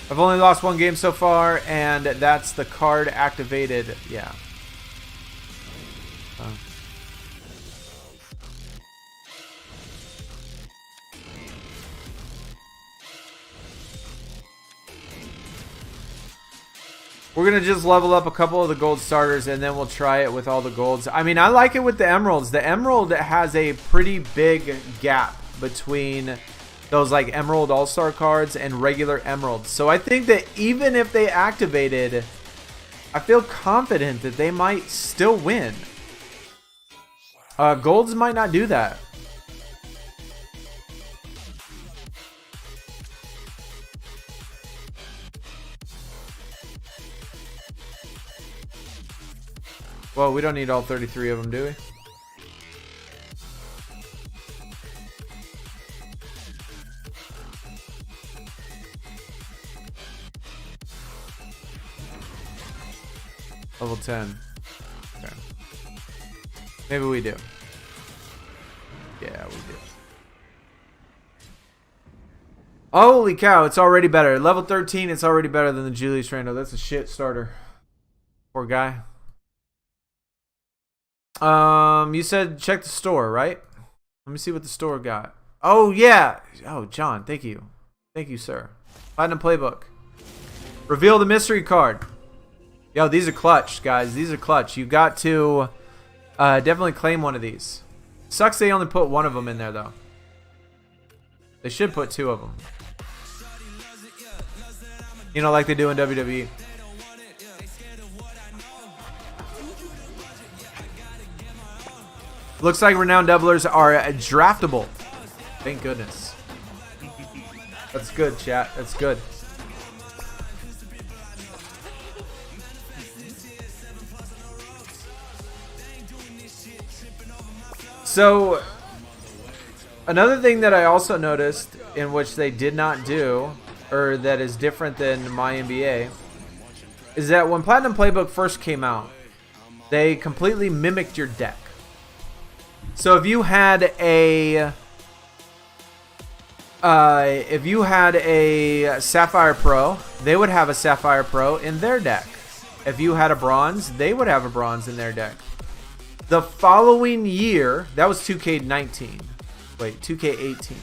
I've only lost 1 game so far, and that's the card activated. Yeah. We're going to just level up a couple of the gold starters, and then we'll try it with all the golds. I mean, I like it with the emeralds. The emerald has a pretty big gap between those like emerald all-star cards and regular emeralds. So I think that even if they activated, I feel confident that they might still win. Golds might not do that. Well, we don't need all 33 of them, do we? Level 10. Okay. Maybe we do. Yeah, we do. Holy cow, it's already better. Level 13, it's already better than the Julius Randle. That's a shit starter. Poor guy. You said check the store, right? Let me see what the store got. Oh, yeah. Oh, John, thank you. Thank you, sir. Platinum Playbook. Reveal the mystery card. Yo, these are clutch, guys. These are clutch. You got to definitely claim one of these. Sucks they only put 1 of them in there, though. They should put 2 of them. You know, like they do in WWE. Looks like renowned doublers are draftable. Thank goodness. That's good, chat. That's good. So, another thing that I also noticed in which they did not do, or that is different than my NBA, is that when Platinum Playbook first came out, they completely mimicked your deck. So if you had a Sapphire Pro, they would have a Sapphire Pro in their deck. If you had a Bronze, they would have a Bronze in their deck. The following year, that was 2K19. Wait, 2K18.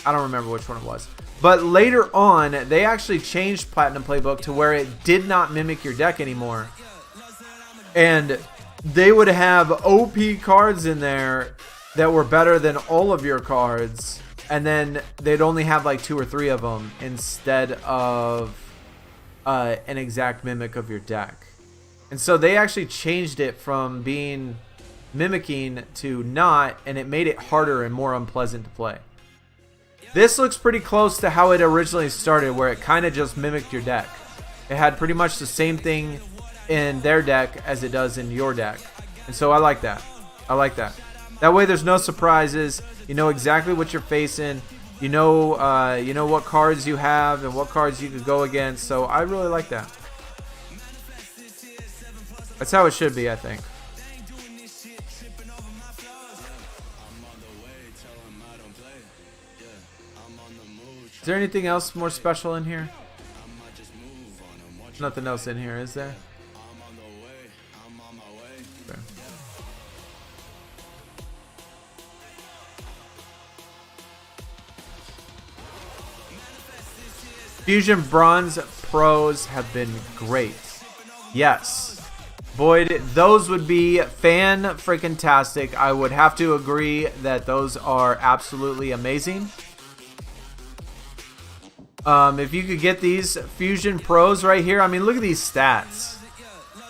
I don't remember which one it was. But later on, they actually changed Platinum Playbook to where it did not mimic your deck anymore. And they would have OP cards in there that were better than all of your cards. And then they'd only have like 2 or 3 of them instead of an exact mimic of your deck. And so they actually changed it from being mimicking to not, and it made it harder and more unpleasant to play. This looks pretty close to how it originally started, where it kind of just mimicked your deck. It had pretty much the same thing in their deck as it does in your deck. And so I like that. I like that. That way there's no surprises. You know exactly what you're facing. You know what cards you have and what cards you could go against. So I really like that. That's how it should be, I think. Is there anything else more special in here? Nothing else in here, is there? Okay. Fusion Bronze Pros have been great. Yes. Boyd, those would be fan-freaking-tastic. I would have to agree that those are absolutely amazing. If you could get these Fusion Pros right here, I mean, look at these stats.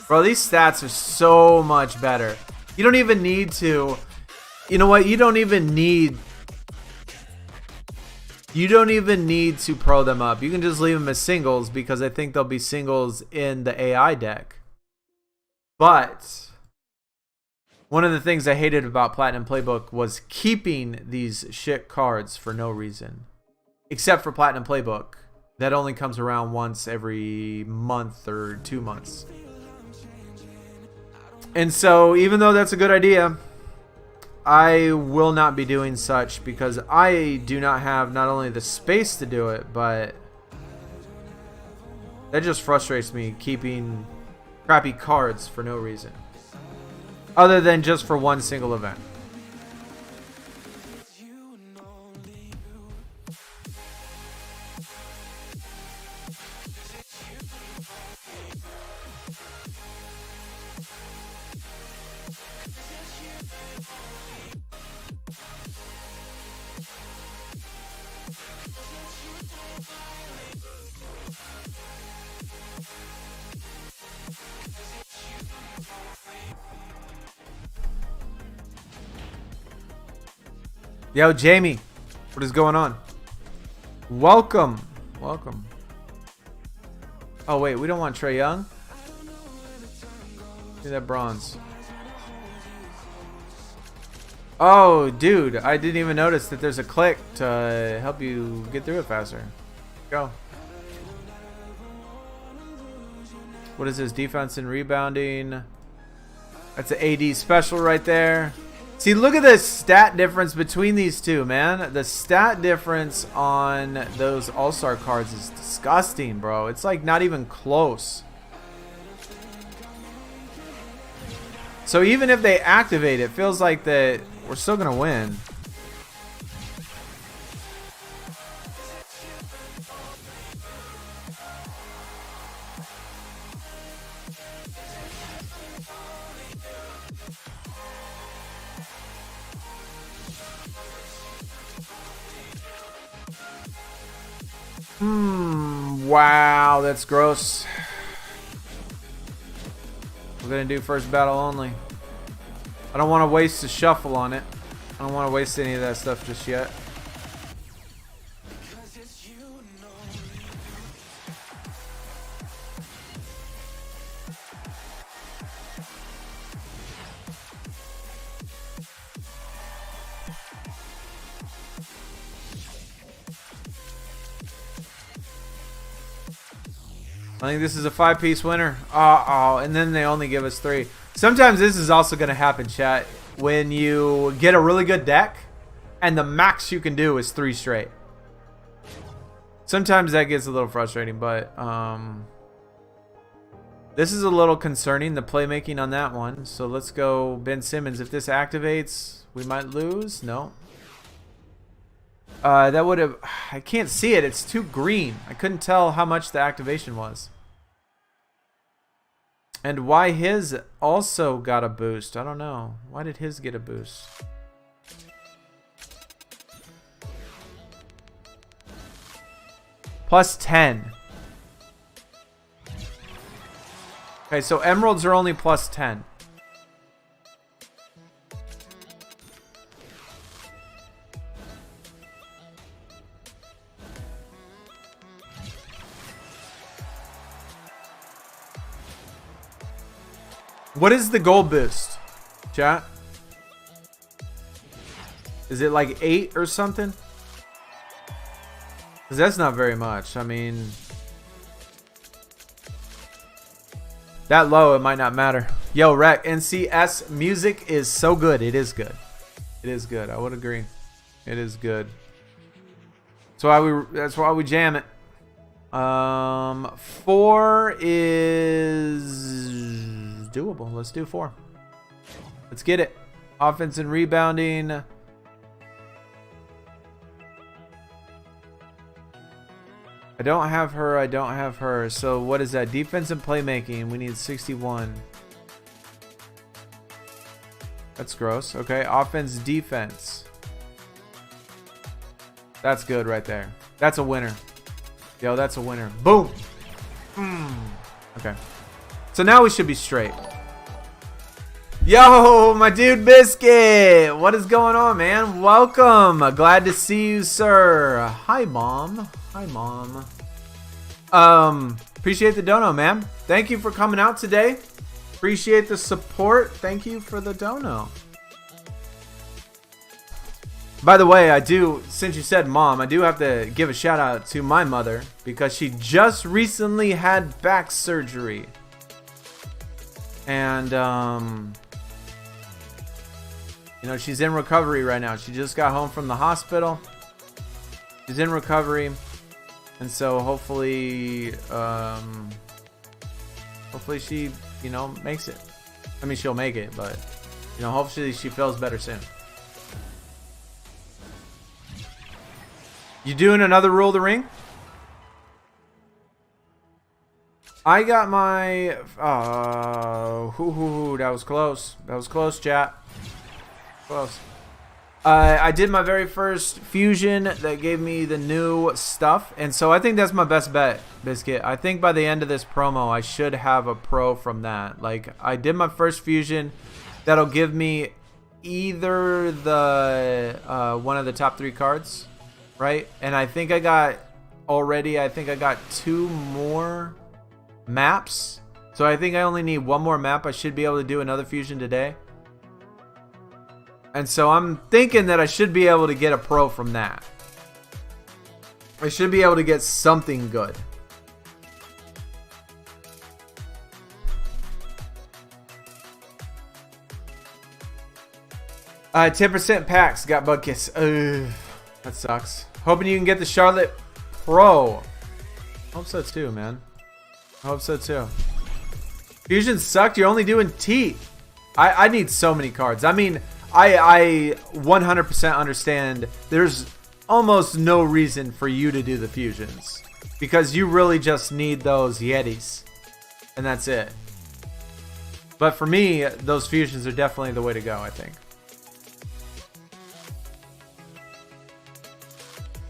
Bro, these stats are so much better. You don't even need to... You know what? You don't even need to pro them up. You can just leave them as singles because I think they'll be singles in the AI deck. But one of the things I hated about Platinum Playbook was keeping these shit cards for no reason. Except for Platinum Playbook. That only comes around once every month or 2 months. And so, even though that's a good idea, I will not be doing such because I do not have not only the space to do it, but that just frustrates me, keeping crappy cards for no reason. Other than just for one single event. Yo, Jamie, what is going on? Welcome. Welcome. Oh, wait, we don't want Trae Young. Do that bronze. Oh, dude, I didn't even notice that there's a click to help you get through it faster. Go. What is this? Defense and rebounding. That's an AD special right there. See, look at the stat difference between these two, man. The stat difference on those All-Star cards is disgusting, bro. It's like not even close. So even if they activate, it feels like that we're still going to win. Wow, that's gross. We're gonna do first battle only. I don't want to waste a shuffle on it. I don't want to waste any of that stuff just yet. I think this is a 5-piece winner. Uh-oh, and then they only give us 3. Sometimes this is also going to happen, chat, when you get a really good deck and the max you can do is 3 straight. Sometimes that gets a little frustrating, but this is a little concerning, the playmaking on that one. So let's go Ben Simmons. If this activates, we might lose. No. That would have... I can't see it. It's too green. I couldn't tell how much the activation was. And why his also got a boost. I don't know. Why did his get a boost? Plus 10. Okay, so emeralds are only plus 10. What is the gold boost, chat? Is it like 8 or something? Because that's not very much. I mean, that low, it might not matter. Yo, Rec, NCS music is so good. It is good. It is good. I would agree. It is good. That's why we jam it. 4 is doable. Let's do 4. Let's get it. Offense and rebounding. I don't have her. I don't have her. So what is that? Defense and playmaking. We need 61. That's gross. Okay. Offense, defense. That's good right there. That's a winner. Yo, that's a winner. Boom. Okay. So now we should be straight. Yo, my dude Biscuit. What is going on, man? Welcome. Glad to see you, sir. Hi, Mom. Hi, Mom. Appreciate the dono, man. Thank you for coming out today. Appreciate the support. Thank you for the dono. By the way, I do, since you said Mom, I do have to give a shout out to my mother because she just recently had back surgery. And, you know, she's in recovery right now. She just got home from the hospital. She's in recovery. And so hopefully, hopefully she, you know, makes it. I mean, she'll make it, but, you know, hopefully she feels better soon. You doing another Rule of the Ring? I got my... that was close. That was close, chat. Close. I did my very first fusion that gave me the new stuff. And so I think that's my best bet, Biscuit. I think by the end of this promo, I should have a pro from that. Like, I did my first fusion. That'll give me either the one of the top 3 cards, right? And I think I got already, I think I got 2 more maps. So I think I only need 1 more map. I should be able to do another fusion today. And so I'm thinking that I should be able to get a pro from that. I should be able to get something good. Uh, 10% packs got bug kiss. That sucks. Hoping you can get the Charlotte Pro. Hope so too, man. I hope so too. Fusion sucked. You're only doing T. I need so many cards. I mean, I 100% understand there's almost no reason for you to do the fusions because you really just need those Yetis and that's it. But for me, those fusions are definitely the way to go, I think.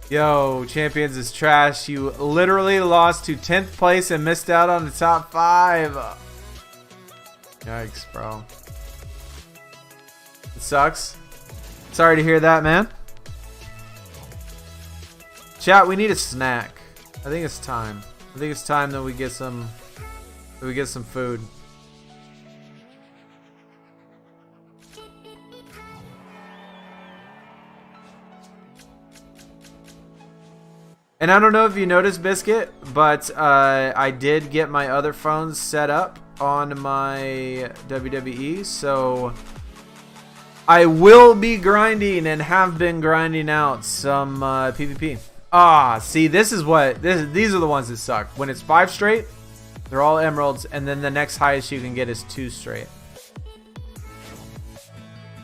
Yo, Champions is trash. You literally lost to 10th place and missed out on the top 5. Yikes, bro. It sucks. Sorry to hear that, man. Chat, we need a snack. I think it's time. I think it's time that we get some food. And I don't know if you noticed, Biscuit, but I did get my other phones set up on my WWE, so I will be grinding and have been grinding out some PvP. Ah, see, this is what these are the ones that suck. When it's 5 straight, they're all emeralds, and then the next highest you can get is 2 straight.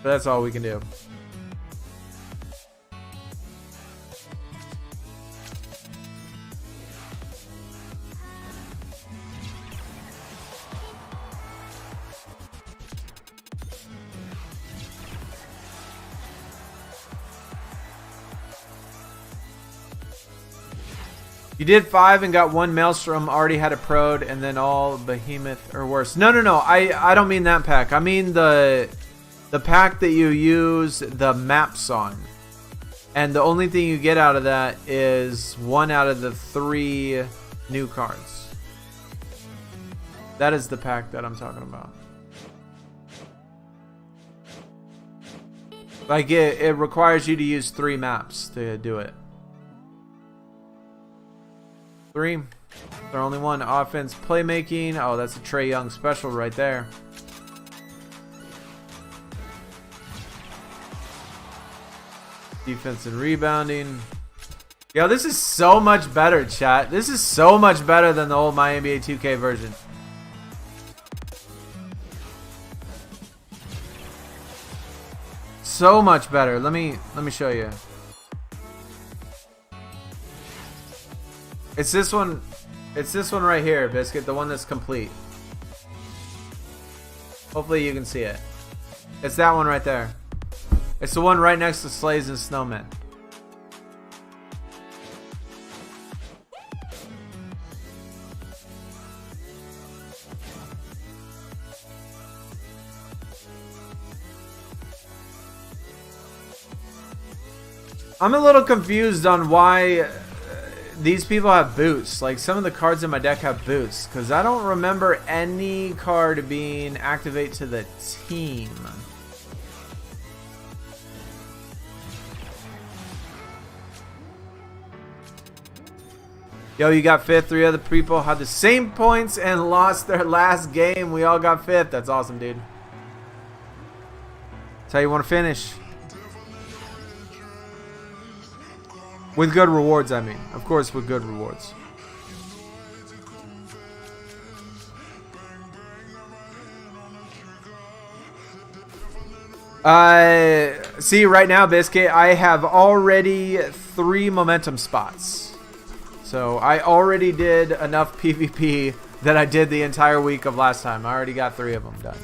But that's all we can do. You did 5 and got 1 Maelstrom, already had a Prode, and then all Behemoth or worse. No. I don't mean that pack. I mean the pack that you use the maps on. And the only thing you get out of that is 1 out of the 3 new cards. That is the pack that I'm talking about. Like it requires you to use 3 maps to do it. 3. They're only 1. Offense, playmaking. Oh, that's a Trae Young special right there. Defense and rebounding. Yo, this is so much better, chat. This is so much better than the old My NBA 2K version. So much better. Let me show you. It's this one. It's this one right here, Biscuit. The one that's complete. Hopefully you can see it. It's that one right there. It's the one right next to Sleighs and Snowmen. I'm a little confused on why these people have boots. Like, some of the cards in my deck have boots, because I don't remember any card being activate to the team. Yo, you got 5th. 3 other people had the same points and lost their last game. We all got 5th. That's awesome, dude. That's how you want to finish. With good rewards, I mean. Of course, with good rewards. See, right now, Biscuit, I have already 3 momentum spots. So, I already did enough PvP that I did the entire week of last time. I already got 3 of them done.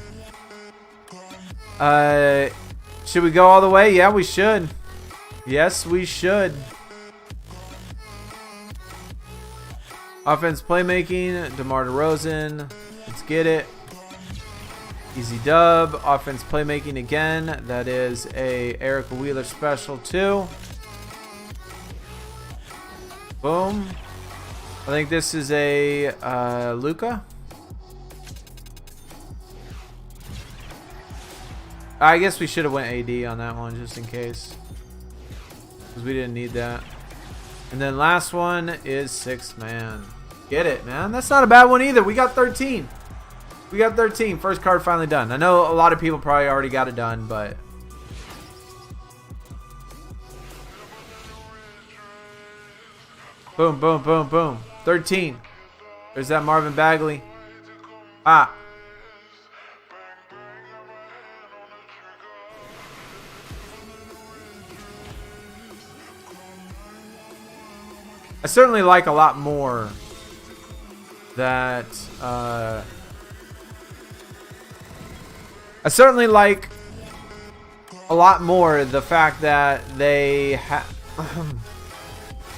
Should we go all the way? Yeah, we should. Yes, we should. Offense playmaking, DeMar DeRozan. Let's get it. Easy dub. Offense playmaking again. That is a Erica Wheeler special too. Boom. I think this is a Luka. I guess we should have went AD on that one just in case, because we didn't need that. And then last one is 6th man. Get it, man. That's not a bad one either. We got 13. We got 13. First card finally done. I know a lot of people probably already got it done, but... Boom, boom, boom, boom. 13. There's that Marvin Bagley. Ah. I certainly like a lot more that I certainly like a lot more the fact that they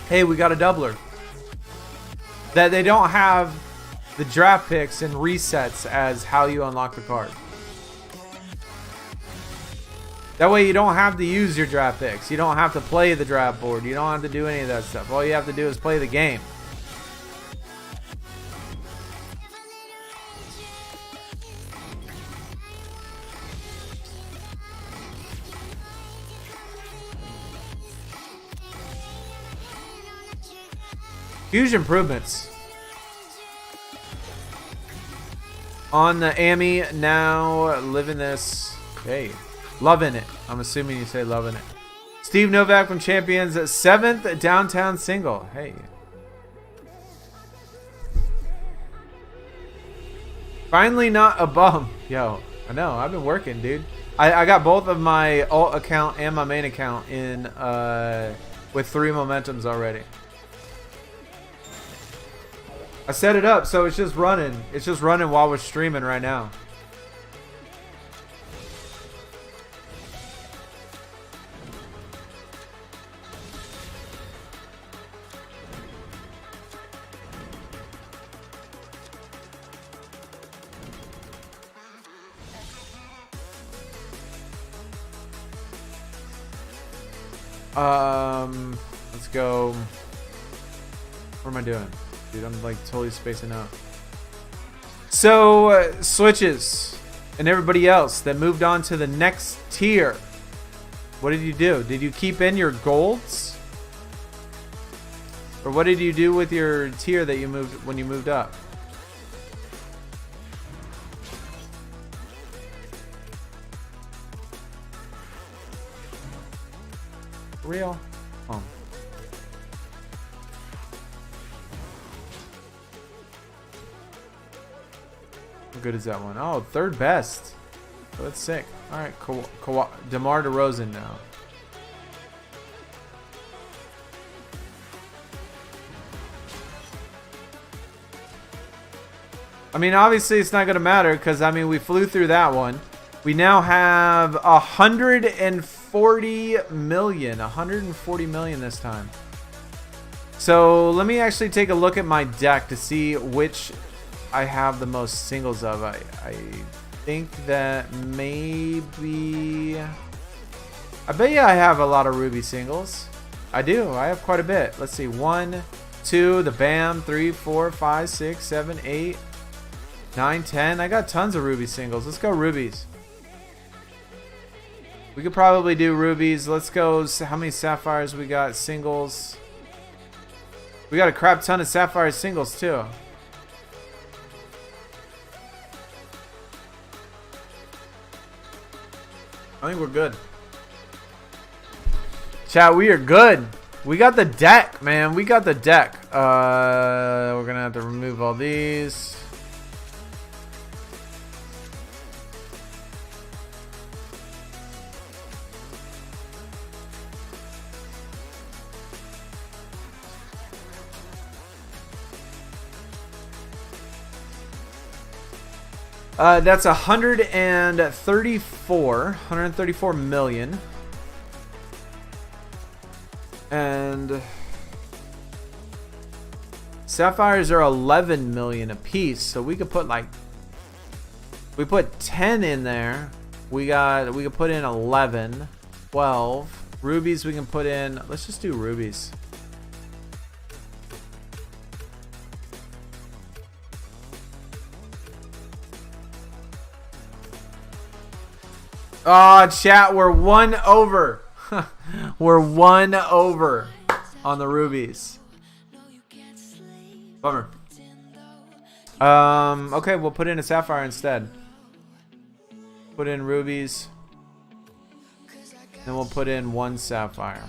hey, we got a doubler. That they don't have the draft picks and resets as how you unlock the card. That way you don't have to use your draft picks. You don't have to play the draft board. You don't have to do any of that stuff. All you have to do is play the game. Huge improvements on the Amy. Now living this. Hey. Loving it. I'm assuming you say loving it. Steve Novak from Champions at 7th downtown single. Hey. Finally not a bum. Yo, I know. I've been working, dude. I got both of my alt account and my main account in with 3 momentums already. I set it up so it's just running. It's just running while we're streaming right now. Let's go. What am I doing? Dude, I'm like totally spacing out. So, Switches and everybody else that moved on to the next tier. What did you do? Did you keep in your golds? Or what did you do with your tier that you moved when you moved up? Real? Oh. How good is that one? Oh, third best. Oh, that's sick. All right, DeMar DeRozan now. I mean, obviously it's not going to matter because, I mean, we flew through that one. We now have 140 million. 140 million this time. So let me actually take a look at my deck to see which I have the most singles of. I think that maybe... I bet you I have a lot of Ruby singles. I do. I have quite a bit. Let's see. 1, 2, the BAM, 3, 4, 5, 6, 7, 8, 9, 10. I got tons of Ruby singles. Let's go Rubies. We could probably do Rubies. Let's go. How many Sapphires we got? Singles. We got a crap ton of Sapphire singles too. I think we're good. Chat, we are good. We got the deck, man. We got the deck. We're gonna have to remove all these. That's 134 million. And Sapphires are 11 million a piece, so we could put like, we put 10 in there. We could put in 11, 12. Rubies we can put in, let's just do Rubies. Oh, chat, we're 1 over. We're 1 over on the Rubies. Bummer. Okay, we'll put in a Sapphire instead. Put in Rubies. Then we'll put in 1 Sapphire.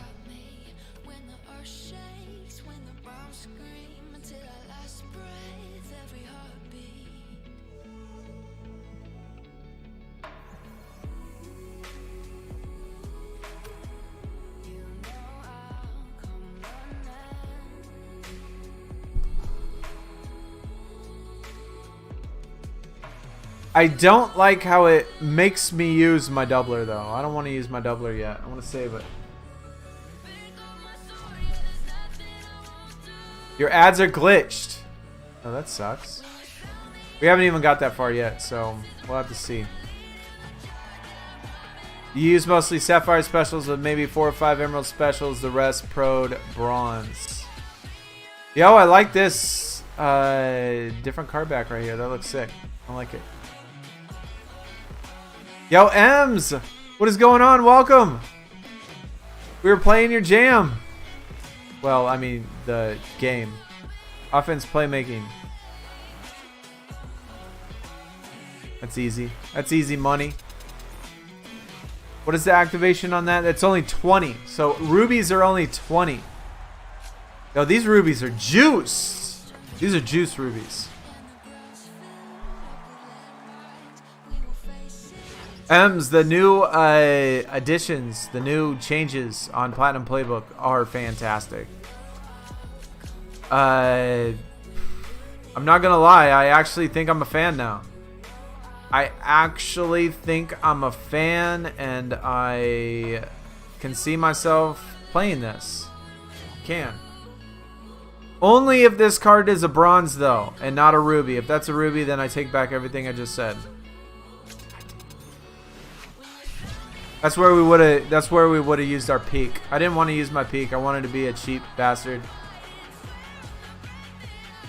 I don't like how it makes me use my doubler though. I don't want to use my doubler yet. I want to save it. Your ads are glitched. Oh, that sucks. We haven't even got that far yet, so we'll have to see. You use mostly Sapphire specials with maybe 4 or 5 Emerald specials. The rest Prod Bronze. Yo, I like this different card back right here. That looks sick. I like it. Yo, Ems! What is going on? Welcome! We were playing your jam. Well, I mean, the game. Offense playmaking. That's easy. That's easy money. What is the activation on that? That's only 20. So, rubies are only 20. Yo, these rubies are juice. These are juice rubies. Ems, the new additions, the new changes on Platinum Playbook are fantastic. I'm not gonna lie, I actually think I'm a fan now. I actually think I'm a fan, and I can see myself playing this. Can. Only if this card is a bronze though, and not a ruby. If that's a ruby, then I take back everything I just said. That's where we would have used our peak. I didn't want to use my peak. I wanted to be a cheap bastard.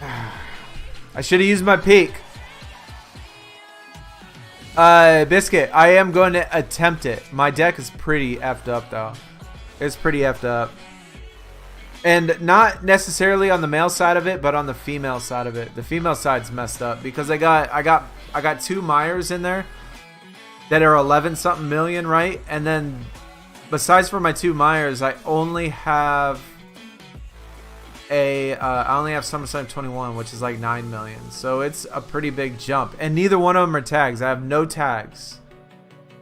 I should have used my peak. Biscuit, I am going to attempt it. My deck is pretty effed up though. It's pretty effed up. And not necessarily on the male side of it, but on the female side of it. The female side's messed up because I got 2 Myers in there that are 11 something million, right? And then besides for my 2 Myers, I only have SummerSlam 21, which is like 9 million. So it's a pretty big jump. And neither one of them are tags. I have no tags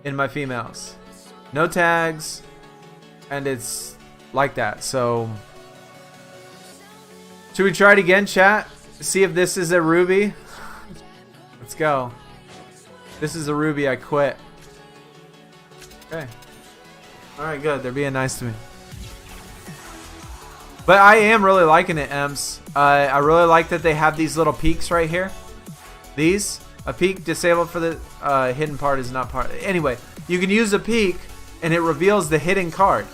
in my females. No tags. And it's like that. So should we try it again, chat? See if this is a ruby. Let's go. This is a ruby. I quit. Okay. Alright, good. They're being nice to me. But I am really liking it, Ems. I really like that they have these little peaks right here. These. A peak disabled for the hidden part is not part. Anyway, you can use a peak and it reveals the hidden card.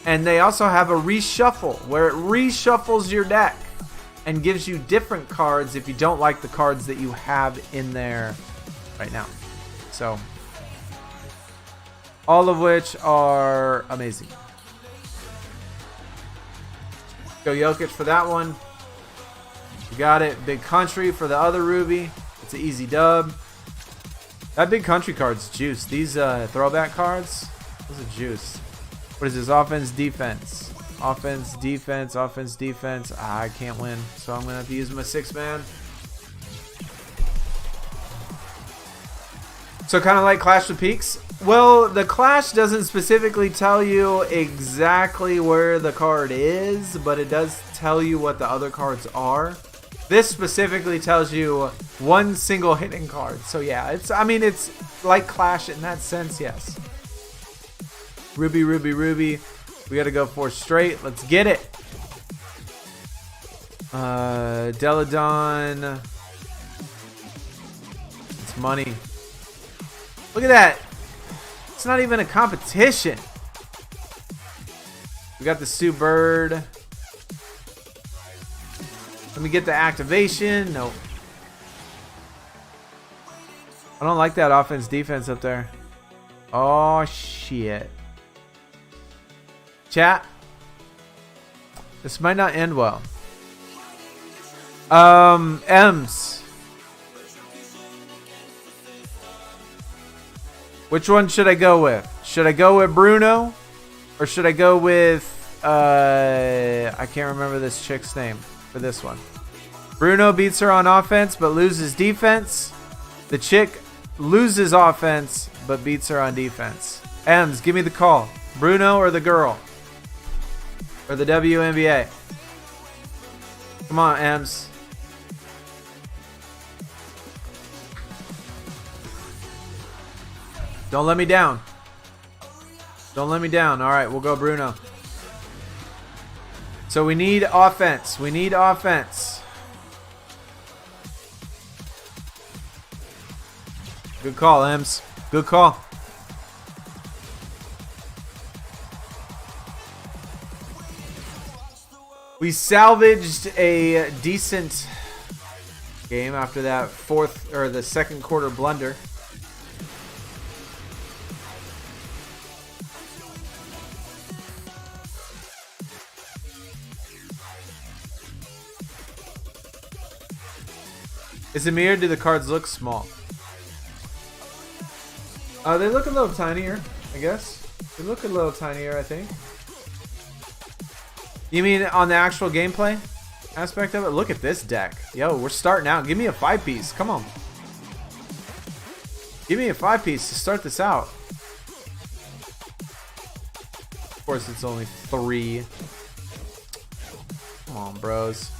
And they also have a reshuffle where it reshuffles your deck and gives you different cards if you don't like the cards that you have in there right now. So, all of which are amazing. Go Jokic for that one. You got it. Big Country for the other Ruby. It's an easy dub. That Big Country card's juice. These throwback cards, those are juice. What is this? Offense, defense. Offense, defense, offense, defense. I can't win, so I'm going to have to use my 6-man. So kind of like Clash of Peaks. Well, the Clash doesn't specifically tell you exactly where the card is, but it does tell you what the other cards are. This specifically tells you one single hidden card. So yeah, it's like Clash in that sense, yes. Ruby, Ruby, Ruby. We got to go 4 straight. Let's get it. Deladon. It's money. Look at that. It's not even a competition. We got the Sue Bird. Let me get the activation. Nope. I don't like that offense defense up there. Oh, shit. Chat. This might not end well. M's. Which one should I go with? Should I go with Bruno? Or should I go with... I can't remember this chick's name for this one. Bruno beats her on offense but loses defense. The chick loses offense but beats her on defense. M's, give me the call. Bruno or the girl? Or the WNBA? Come on, M's. Don't let me down. Don't let me down. All right, we'll go Bruno. So we need offense. We need offense. Good call, Ems. Good call. We salvaged a decent game after that the second quarter blunder. Is it me or do the cards look small? They look a little tinier, I guess. They look a little tinier, I think. You mean on the actual gameplay aspect of it? Look at this deck. Yo, we're starting out. Give me a 5-piece. Come on. Give me a 5-piece to start this out. Of course, it's only 3. Come on, bros.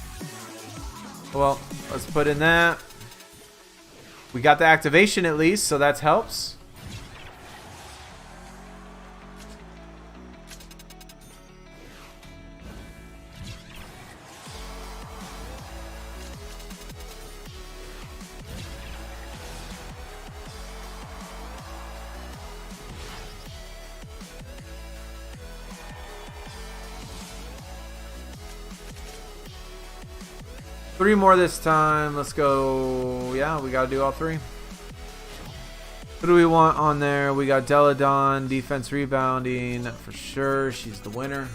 Well, let's put in that. We got the activation at least, so that helps. 3 more this time. Let's go. Yeah, we got to do all 3. Who do we want on there? We got Deladon, defense rebounding for sure. She's the winner.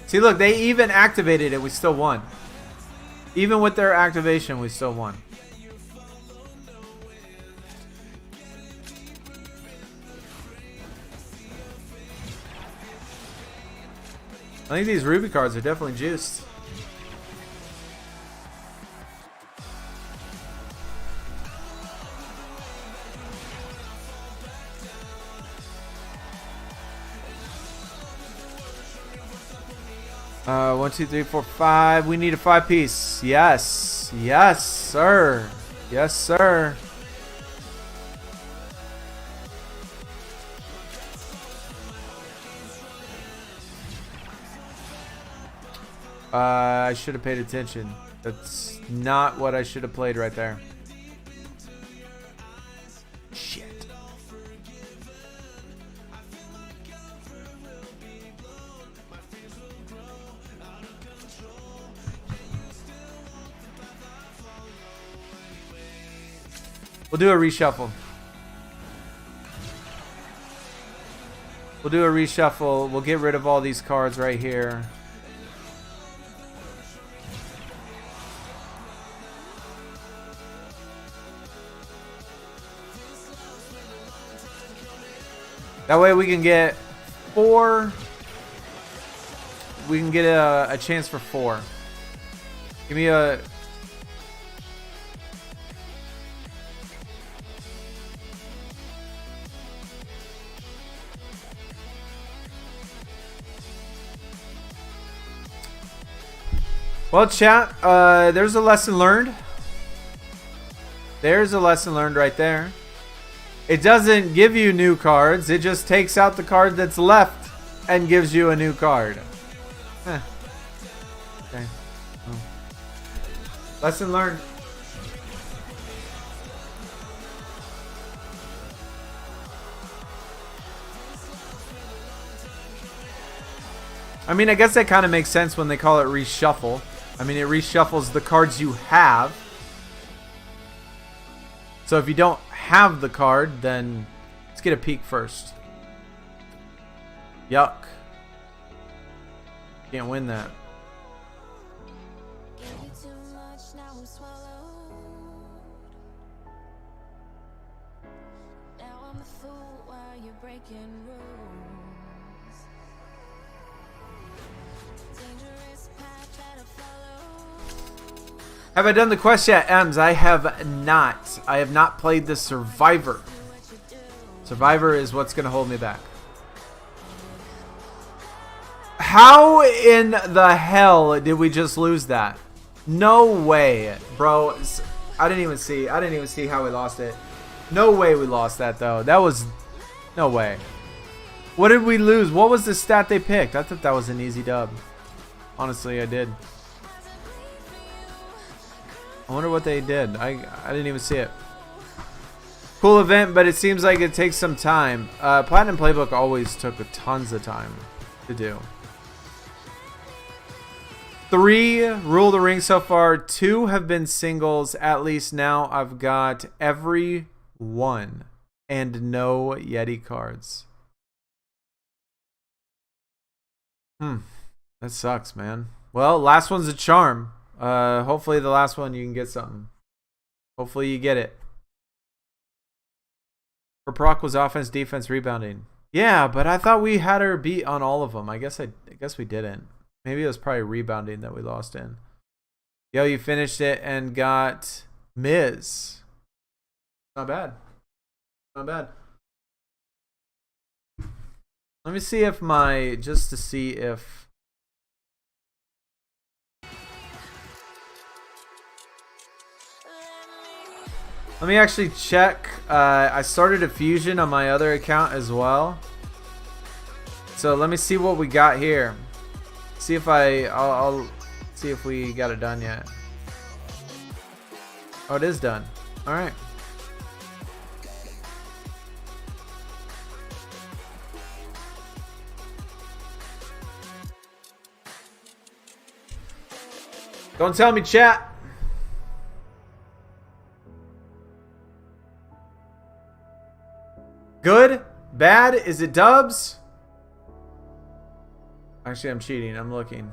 See, look, they even activated it. We still won. Even with their activation, we still won. I think these Ruby cards are definitely juiced. One, two, three, four, 5. We need a 5-piece. Yes. Yes, sir. Yes, sir. I should have paid attention. That's not what I should have played right there. Shit. We'll do a reshuffle. We'll do a reshuffle. We'll get rid of all these cards right here. That way we can get 4. We can get a chance for 4. Give me a... Well, chat, there's a lesson learned. There's a lesson learned right there. It doesn't give you new cards. It just takes out the card that's left and gives you a new card. Okay. Oh. Lesson learned. I mean, I guess that kind of makes sense when they call it reshuffle. I mean, it reshuffles the cards you have. So if you don't have the card, then let's get a peek first. Yuck. Can't win that. Have I done the quest yet, Ems? I have not. I have not played the Survivor. Survivor is what's going to hold me back. How in the hell did we just lose that? No way, bro. I didn't even see how we lost it. No way we lost that, though. That was... No way. What did we lose? What was the stat they picked? I thought that was an easy dub. Honestly, I did. I wonder what they did. I didn't even see it. Cool event, but it seems like it takes some time. Platinum Playbook always took tons of time to do. 3 rule the ring so far. 2 have been singles. At least now I've got every one and no Yeti cards. That sucks, man. Well, last one's a charm. Hopefully the last one you can get something. Hopefully you get it. For Proc was offense, defense, rebounding. Yeah, but I thought we had her beat on all of them. I guess we didn't. Maybe it was probably rebounding that we lost in. Yo, you finished it and got Miz. Not bad. Not bad. Let me see if just to see if... Let me actually check. I started a fusion on my other account as well. So let me see what we got here. See if I'll see if we got it done yet. Oh, it is done. All right. Don't tell me, chat. Good? Bad? Is it dubs? Actually, I'm cheating. I'm looking.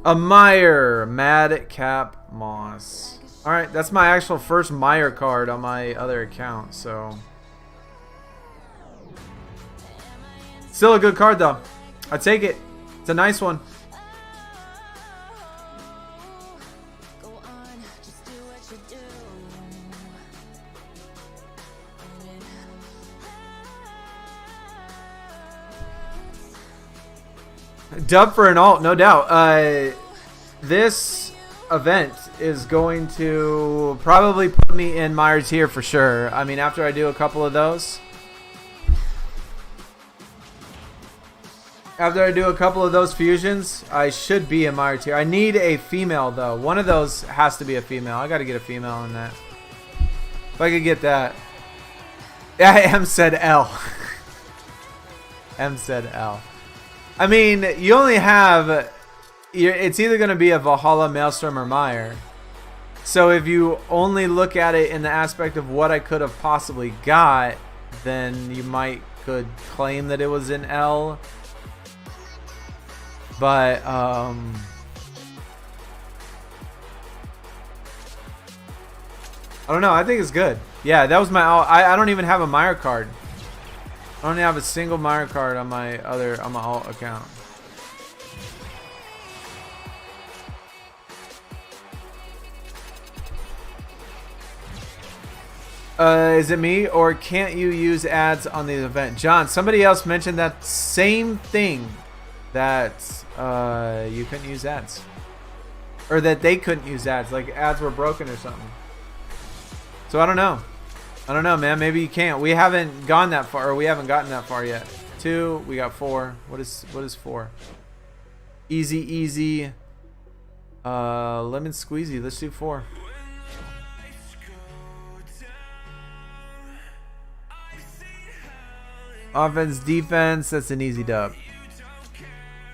A Meyer. Madcap Moss. Alright, that's my actual first Meyer card on my other account, so. Still a good card, though. I take it. It's a nice one. Dub for an alt, no doubt. This event is going to probably put me in Meyer's tier for sure. I mean, after I do a couple of those. After I do a couple of those fusions, I should be in Meyer tier. I need a female, though. One of those has to be a female. I got to get a female in that. If I could get that. Yeah, M said L. M said L. I mean, you only have... It's either going to be a Valhalla, Maelstrom, or Meyer. So if you only look at it in the aspect of what I could have possibly got, then you could claim that it was an L. But, I don't know. I think it's good. Yeah, that was my... I don't even have a Meyer card. I don't have a single Meyer card on my alt account. Is it me, or can't you use ads on the event? John, somebody else mentioned that same thing, that you couldn't use ads, or that they couldn't use ads, like ads were broken or something. So I don't know. I don't know, man. Maybe you can't. We haven't gone that far, or we haven't gotten that far yet. 2, we got 4. What is 4? Easy. Lemon squeezy. Let's do 4. Offense, defense. That's an easy dub.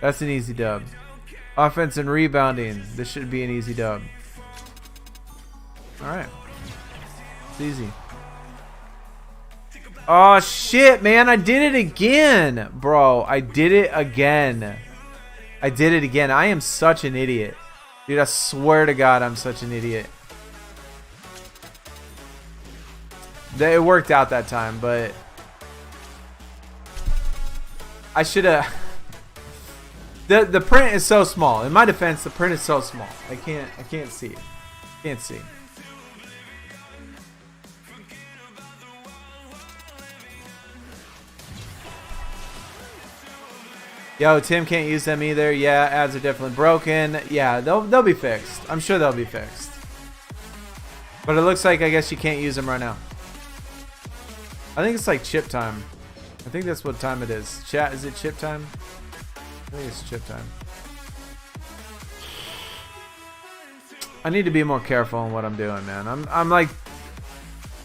That's an easy dub. Offense and rebounding. This should be an easy dub. All right. It's easy. Oh, shit, man. I did it again. Bro, I did it again. I did it again. I am such an idiot. Dude, I swear to God, I'm such an idiot. It worked out that time, but... I should have... The print is so small. In my defense, the print is so small. I can't see it. Can't see. Yo, Tim can't use them either. Yeah, ads are definitely broken. Yeah, they'll be fixed. I'm sure they'll be fixed. But it looks like I guess you can't use them right now. I think it's like chip time. I think that's what time it is. Chat, is it chip time? I think it's chip time. I need to be more careful in what I'm doing, man. I'm like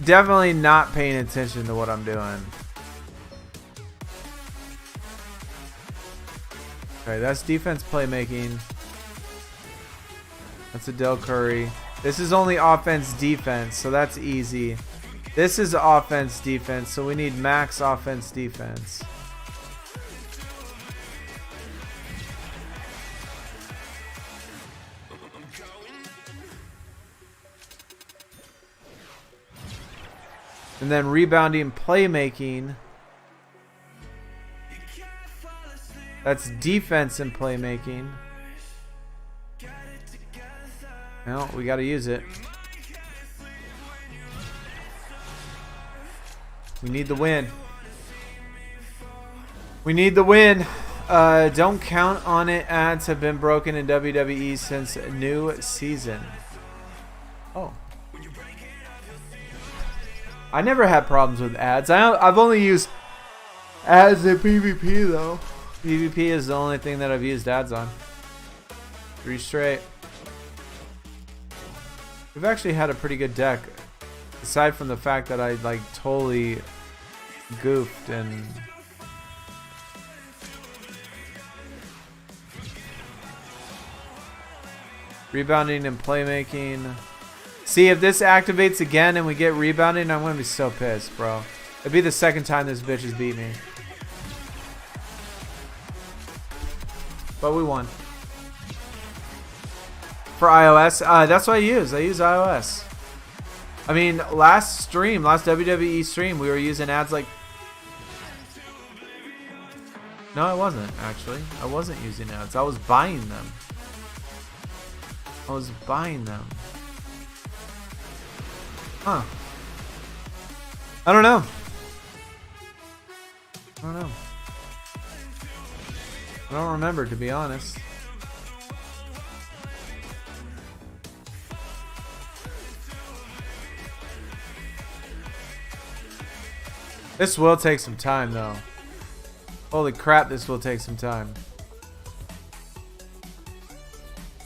definitely not paying attention to what I'm doing. Okay, that's defense playmaking. That's a Del Curry. This is only offense defense, so that's easy. This is offense defense, so we need max offense defense. And then rebounding playmaking. That's defense and playmaking. No, we got to use it. We need the win. We need the win. Don't count on it. Ads have been broken in WWE since new season. Oh. I never had problems with ads. I've only used ads in PvP though. PvP is the only thing that I've used ads on. 3 straight. We've actually had a pretty good deck. Aside from the fact that I like totally goofed and Rebounding and playmaking. See, if this activates again and we get rebounding, I'm going to be so pissed, bro. It'd be the second time this bitch has beat me. But we won. For iOS, that's what I use. I use iOS. I mean, last WWE stream, we were using ads like... No, I wasn't, actually. I wasn't using ads. I was buying them. Huh. I don't know. I don't remember, to be honest. This will take some time, though. Holy crap, this will take some time.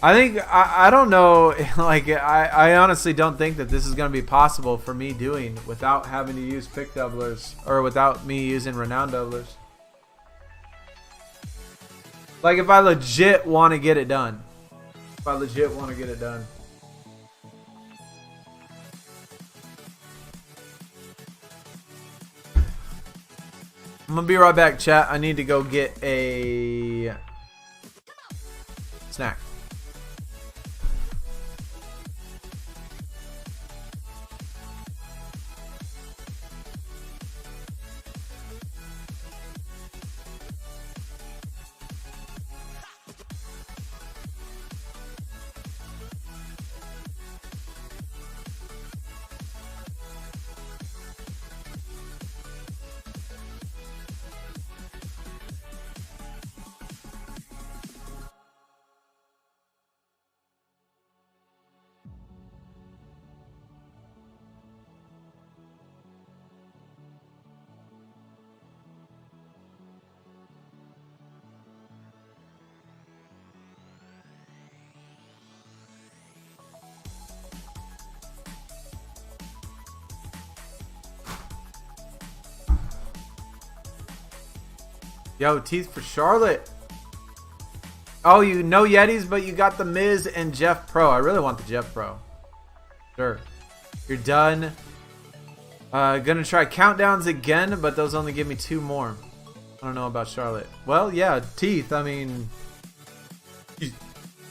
I think, I don't know, like, I honestly don't think that this is going to be possible for me doing without having to use pick doublers, or without me using renown doublers. Like, if I legit want to get it done. I'm going to be right back, chat. I need to go get a snack. Yo, teeth for Charlotte. Oh, you know Yetis, but you got the Miz and Jeff Pro. I really want the Jeff Pro. Sure. You're done. Gonna try countdowns again, but those only give me 2 more. I don't know about Charlotte. Well, yeah, teeth. I mean,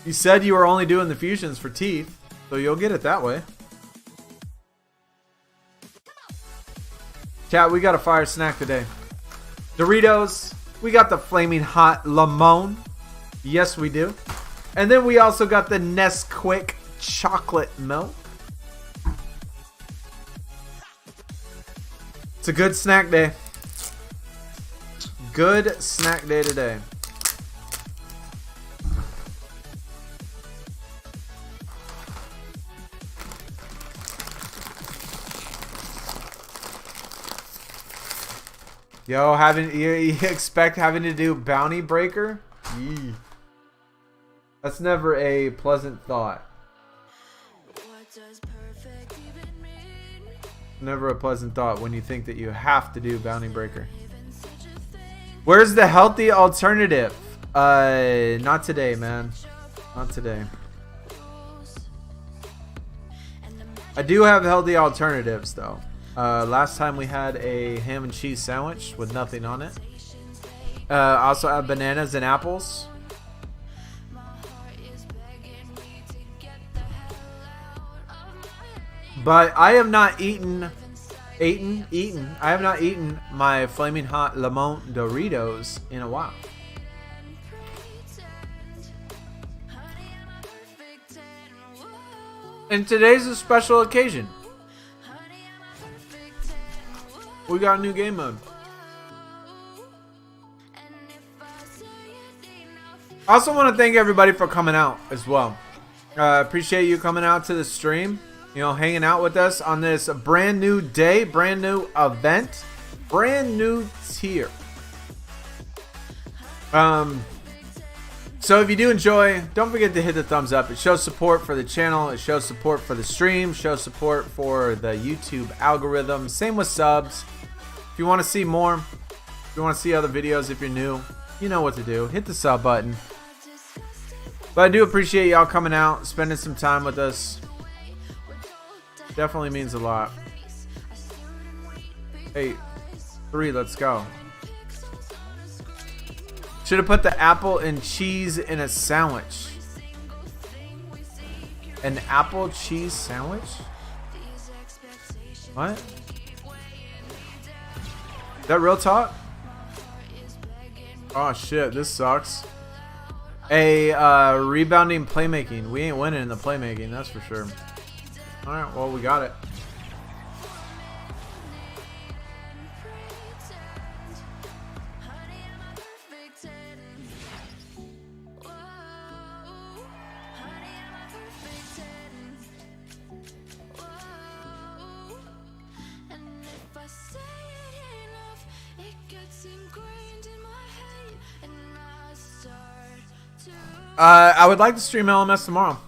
you said you were only doing the fusions for teeth, so you'll get it that way. Chat, we got a fire snack today. Doritos. We got the Flaming Hot Lemon. Yes, we do. And then we also got the Nesquik Chocolate Milk. It's a good snack day. Good snack day today. Yo, you expect having to do Bounty Breaker? Yee. That's never a pleasant thought. Never a pleasant thought when you think that you have to do Bounty Breaker. Where's the healthy alternative? Not today, man. Not today. I do have healthy alternatives, though. Last time we had a ham and cheese sandwich with nothing on it. I also have bananas and apples. But I have not eaten. I have not eaten my Flaming Hot Lemon Doritos in a while. And today's a special occasion. We got a new game mode. I also want to thank everybody for coming out as well. Appreciate you coming out to the stream. You know, hanging out with us on this brand new day, brand new event, brand new tier. So if you do enjoy, don't forget to hit the thumbs up. It shows support for the channel. It shows support for the stream. Shows support for the YouTube algorithm. Same with subs. If you want to see more, if you want to see other videos, if you're new, you know what to do. Hit the sub button. But I do appreciate y'all coming out, spending some time with us. Definitely means a lot. Hey, 3, let's go. Should have put the apple and cheese in a sandwich. An apple cheese sandwich? What? Is that real talk? Oh shit, this sucks. Rebounding playmaking. We ain't winning in the playmaking, that's for sure. Alright, well, we got it. I would like to stream LMS tomorrow.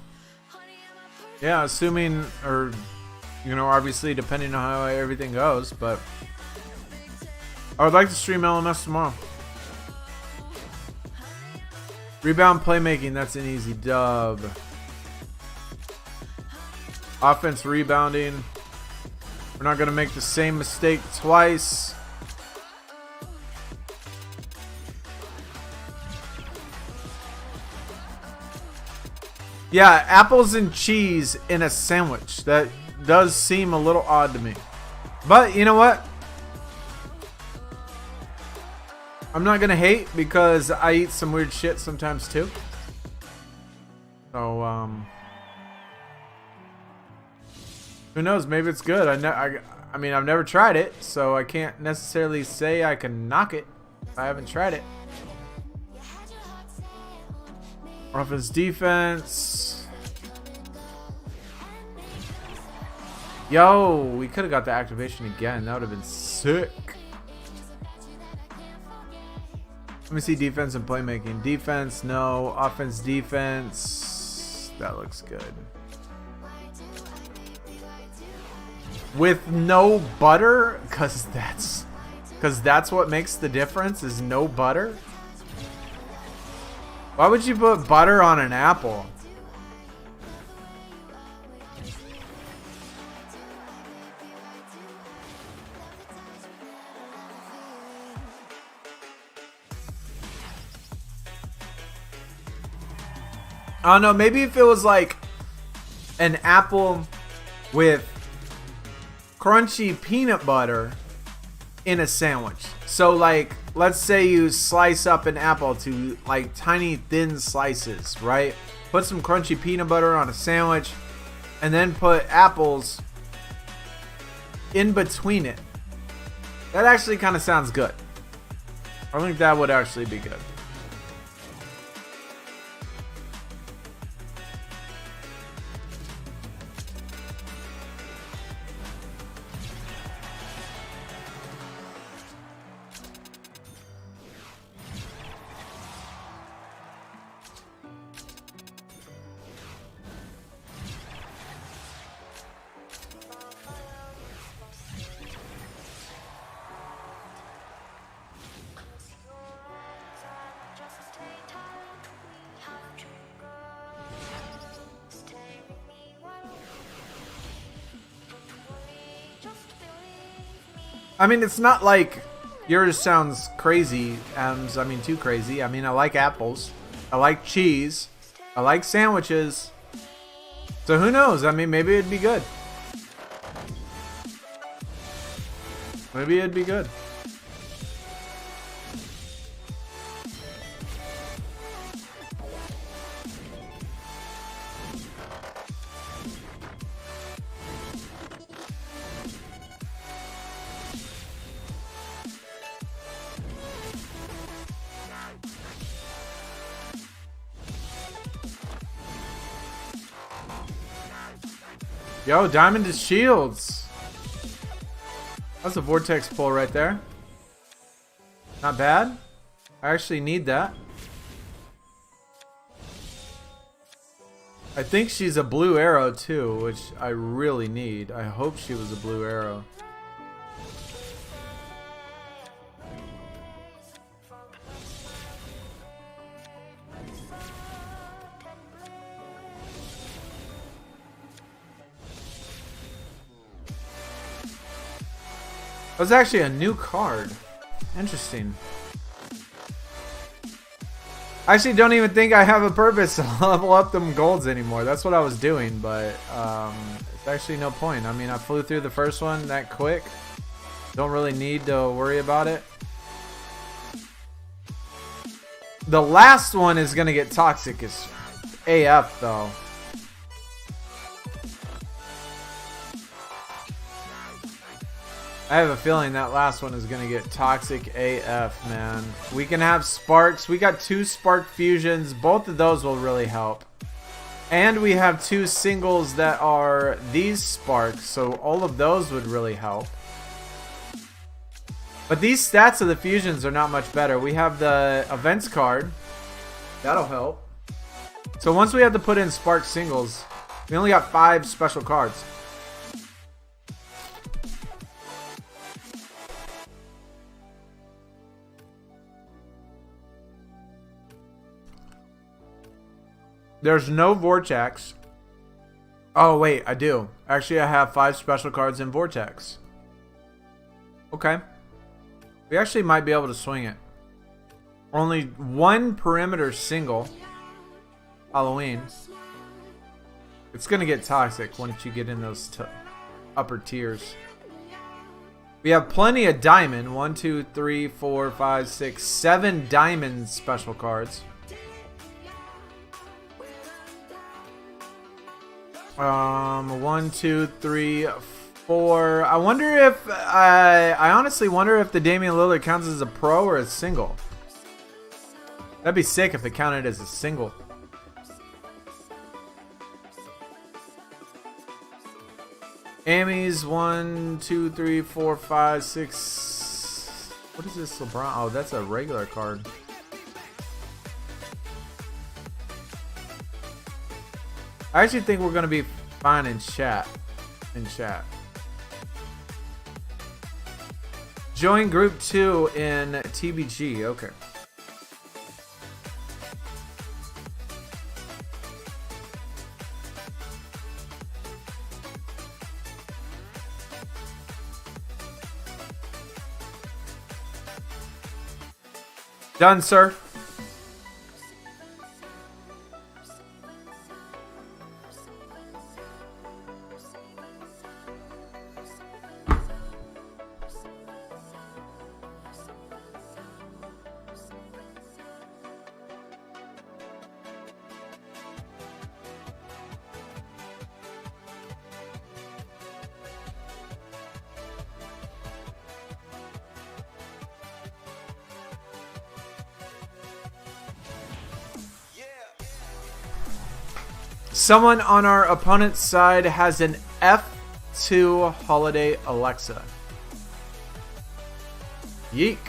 Yeah, assuming, or, you know, obviously depending on how everything goes, but I would like to stream LMS tomorrow. Rebound playmaking, that's an easy dub. Offense rebounding. We're not going to make the same mistake twice. Yeah, apples and cheese in a sandwich. That does seem a little odd to me. But you know what? I'm not going to hate because I eat some weird shit sometimes too. So, who knows? Maybe it's good. I mean, I've never tried it, so I can't necessarily say I can knock it. I haven't tried it. Offense, defense. Yo, we could have got the activation again. That would have been sick. Let me see defense and playmaking. Defense, no. Offense, defense. That looks good. With no butter? Cause that's what makes the difference, is no butter. Why would you put butter on an apple? I don't know, maybe if it was like an apple with crunchy peanut butter in a sandwich. So like, let's say you slice up an apple to like tiny thin slices, right? Put some crunchy peanut butter on a sandwich and then put apples in between it. That actually kind of sounds good. I think that would actually be good. I mean, it's not like yours sounds crazy, I mean, too crazy. I mean, I like apples. I like cheese. I like sandwiches. So who knows? I mean, maybe it'd be good. Maybe it'd be good. Yo, diamond to shields. That's a vortex pull right there. Not bad. I actually need that. I think she's a blue arrow too, which I really need. I hope she was a blue arrow. was actually a new card. Interesting. I actually don't even think I have a purpose to level up them golds anymore. That's what I was doing, but it's actually no point. I mean, I flew through the first one that quick. Don't really need to worry about it. The last one is going to get toxic as AF, though. I have a feeling that last one is going to get toxic AF, man. We can have sparks. We got 2 spark fusions. Both of those will really help. And we have 2 singles that are these sparks, so all of those would really help. But these stats of the fusions are not much better. We have the events card. That'll help. So once we have to put in spark singles, we only got 5 special cards. There's no Vortex. Oh, wait, I do. Actually, I have 5 special cards in Vortex. Okay. We actually might be able to swing it. Only 1 perimeter single. Halloween. It's going to get toxic once you get in those upper tiers. We have plenty of diamond. 1, 2, 3, 4, 5, 6, 7 diamond special cards. 1, 2, 3, 4. I wonder if I honestly wonder if the Damian Lillard counts as a pro or a single. That'd be sick if it counted as a single. Amy's 1, 2, 3, 4, 5, 6. What is this LeBron? Oh, that's a regular card. I actually think we're gonna be fine in chat. Join group 2 in TBG. Okay. Done, sir. Someone on our opponent's side has an F2 Holiday Alexa. Yeek.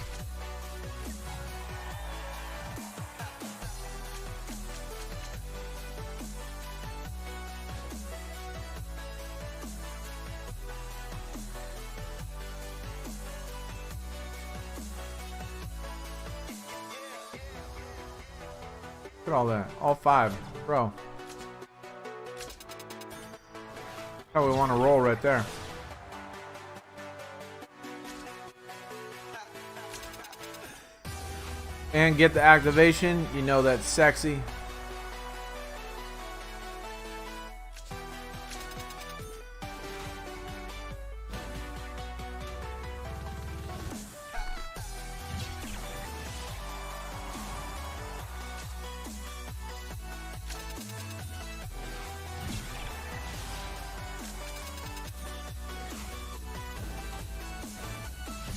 Look at all that. All 5. Bro. How we want to roll right there. And get the activation. You know that's sexy.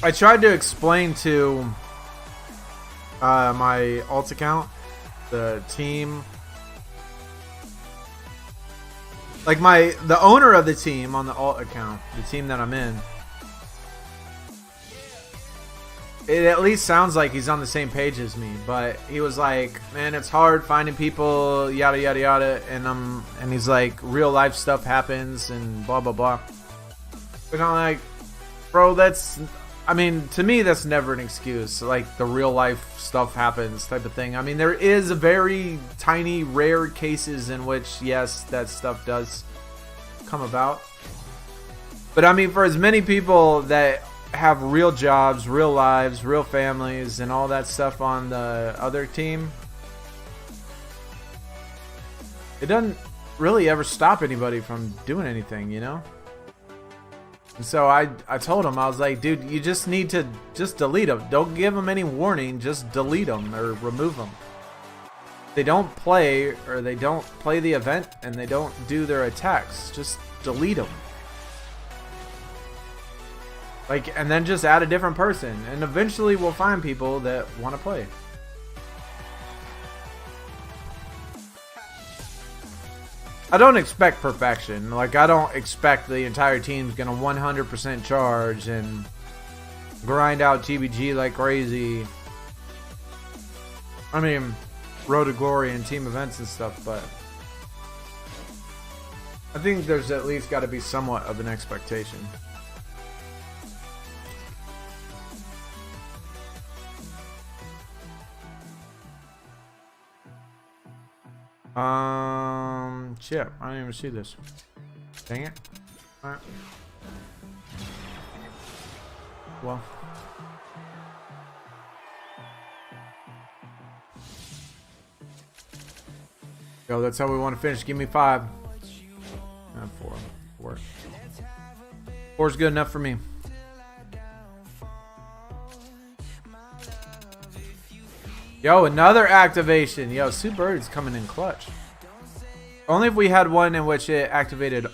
I tried to explain to my alt account, the team, like the owner of the team on the alt account, the team that I'm in. It at least sounds like he's on the same page as me, but he was like, "Man, it's hard finding people, yada yada yada," and he's like, "Real life stuff happens and blah blah blah." But I'm like, bro, I mean, to me, that's never an excuse. Like, the real life stuff happens type of thing. I mean, there is very tiny, rare cases in which, yes, that stuff does come about. But I mean, for as many people that have real jobs, real lives, real families, and all that stuff on the other team, it doesn't really ever stop anybody from doing anything, you know? And so I told him, I was like, dude, you just need to just delete them. Don't give them any warning. Just delete them or remove them. They don't play, or they don't play the event, and they don't do their attacks. Just delete them. Like, and then just add a different person, and eventually we'll find people that want to play. I don't expect perfection. Like, I don't expect the entire team's gonna 100% charge and grind out TBG like crazy. I mean, Road to Glory and team events and stuff, but I think there's at least got to be somewhat of an expectation. Shit, I didn't even see this. Dang it. Alright. Well. Yo, that's how we want to finish. Give me 5. 4. 4. 4 is good enough for me. Yo, another activation. Yo, Sue Bird's coming in clutch. Only if we had one in which it activated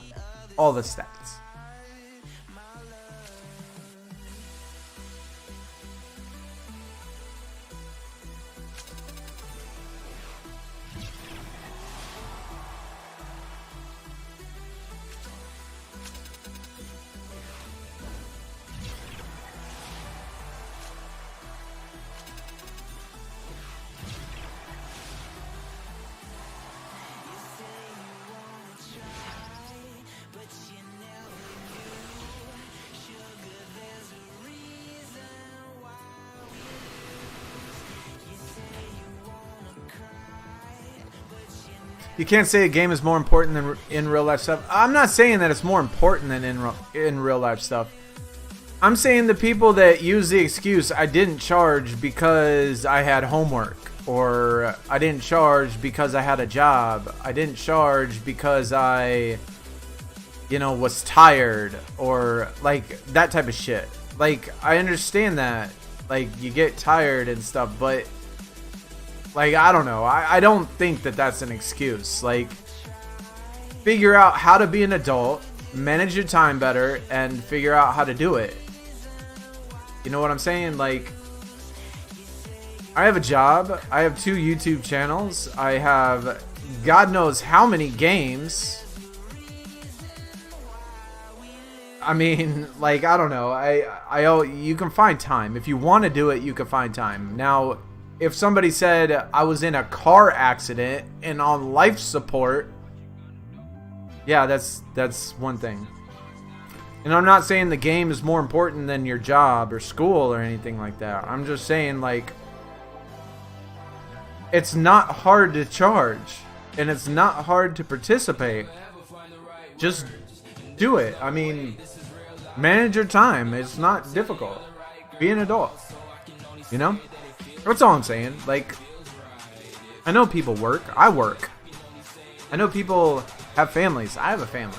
all the stats. You can't say a game is more important than in real life stuff. I'm not saying that it's more important than in real life stuff. I'm saying the people that use the excuse, I didn't charge because I had homework, or I didn't charge because I had a job, I didn't charge because I, you know, was tired, or like that type of shit. Like, I understand that, like, you get tired and stuff, but like, I don't know. I don't think that that's an excuse. Like, figure out how to be an adult, manage your time better, and figure out how to do it. You know what I'm saying? Like, I have a job. I have 2 YouTube channels. I have God knows how many games. I mean, like, I don't know. You can find time. If you want to do it, you can find time. Now, if somebody said I was in a car accident and on life support, yeah, that's one thing. And I'm not saying the game is more important than your job or school or anything like that. I'm just saying, like, it's not hard to charge and it's not hard to participate. Just do it. I mean, manage your time. It's not difficult. Be an adult. You know? That's all I'm saying. Like, I know people work. I work. I know people have families. I have a family.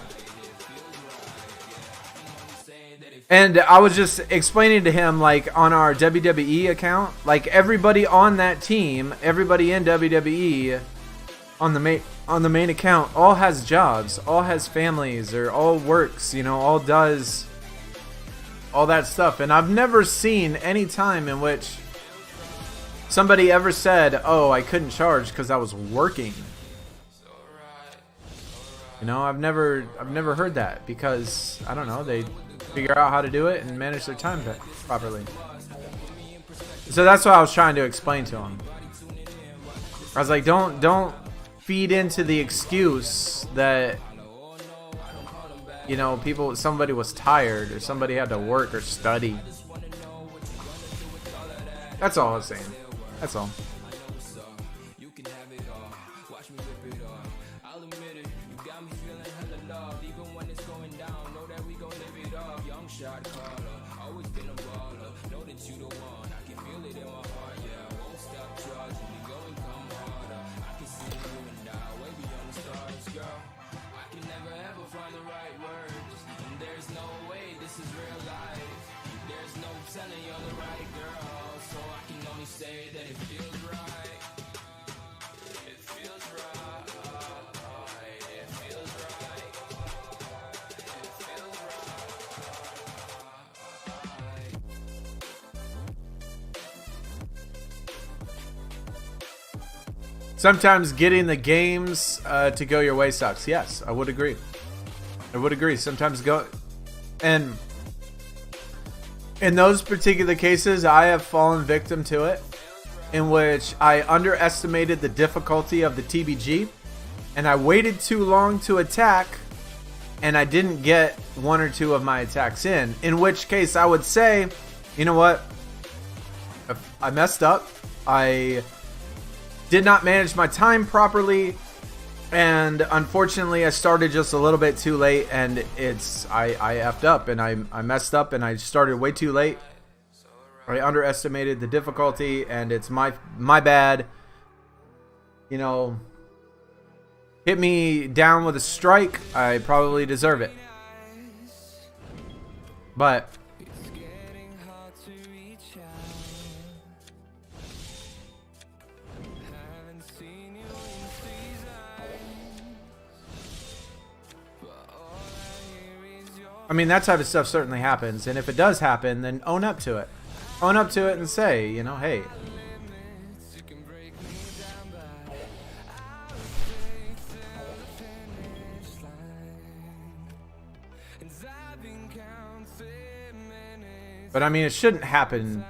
And I was just explaining to him, like, on our WWE account, like, everybody on that team, everybody in WWE on the main account all has jobs, all has families, or all works, you know, all does all that stuff. And I've never seen any time in which somebody ever said, "Oh, I couldn't charge because I was working." You know, I've never heard that, because I don't know, they figure out how to do it and manage their time properly. So that's what I was trying to explain to him. I was like, don't feed into the excuse that, you know, somebody was tired or somebody had to work or study. That's all I was saying. That's all. Shot caller, always been a Sometimes getting the games to go your way sucks. Yes, I would agree. I would agree. Sometimes and in those particular cases, I have fallen victim to it, in which I underestimated the difficulty of the TBG, and I waited too long to attack, and I didn't get one or two of my attacks in which case I would say, you know what? I messed up. I did not manage my time properly, and unfortunately I started just a little bit too late, and I effed up, and I messed up, and I started way too late. I underestimated the difficulty, and it's my bad. You know, hit me down with a strike. I probably deserve it. But I mean, that type of stuff certainly happens, and if it does happen, then own up to it. Own up to it and say, you know, hey. But I mean, it shouldn't happen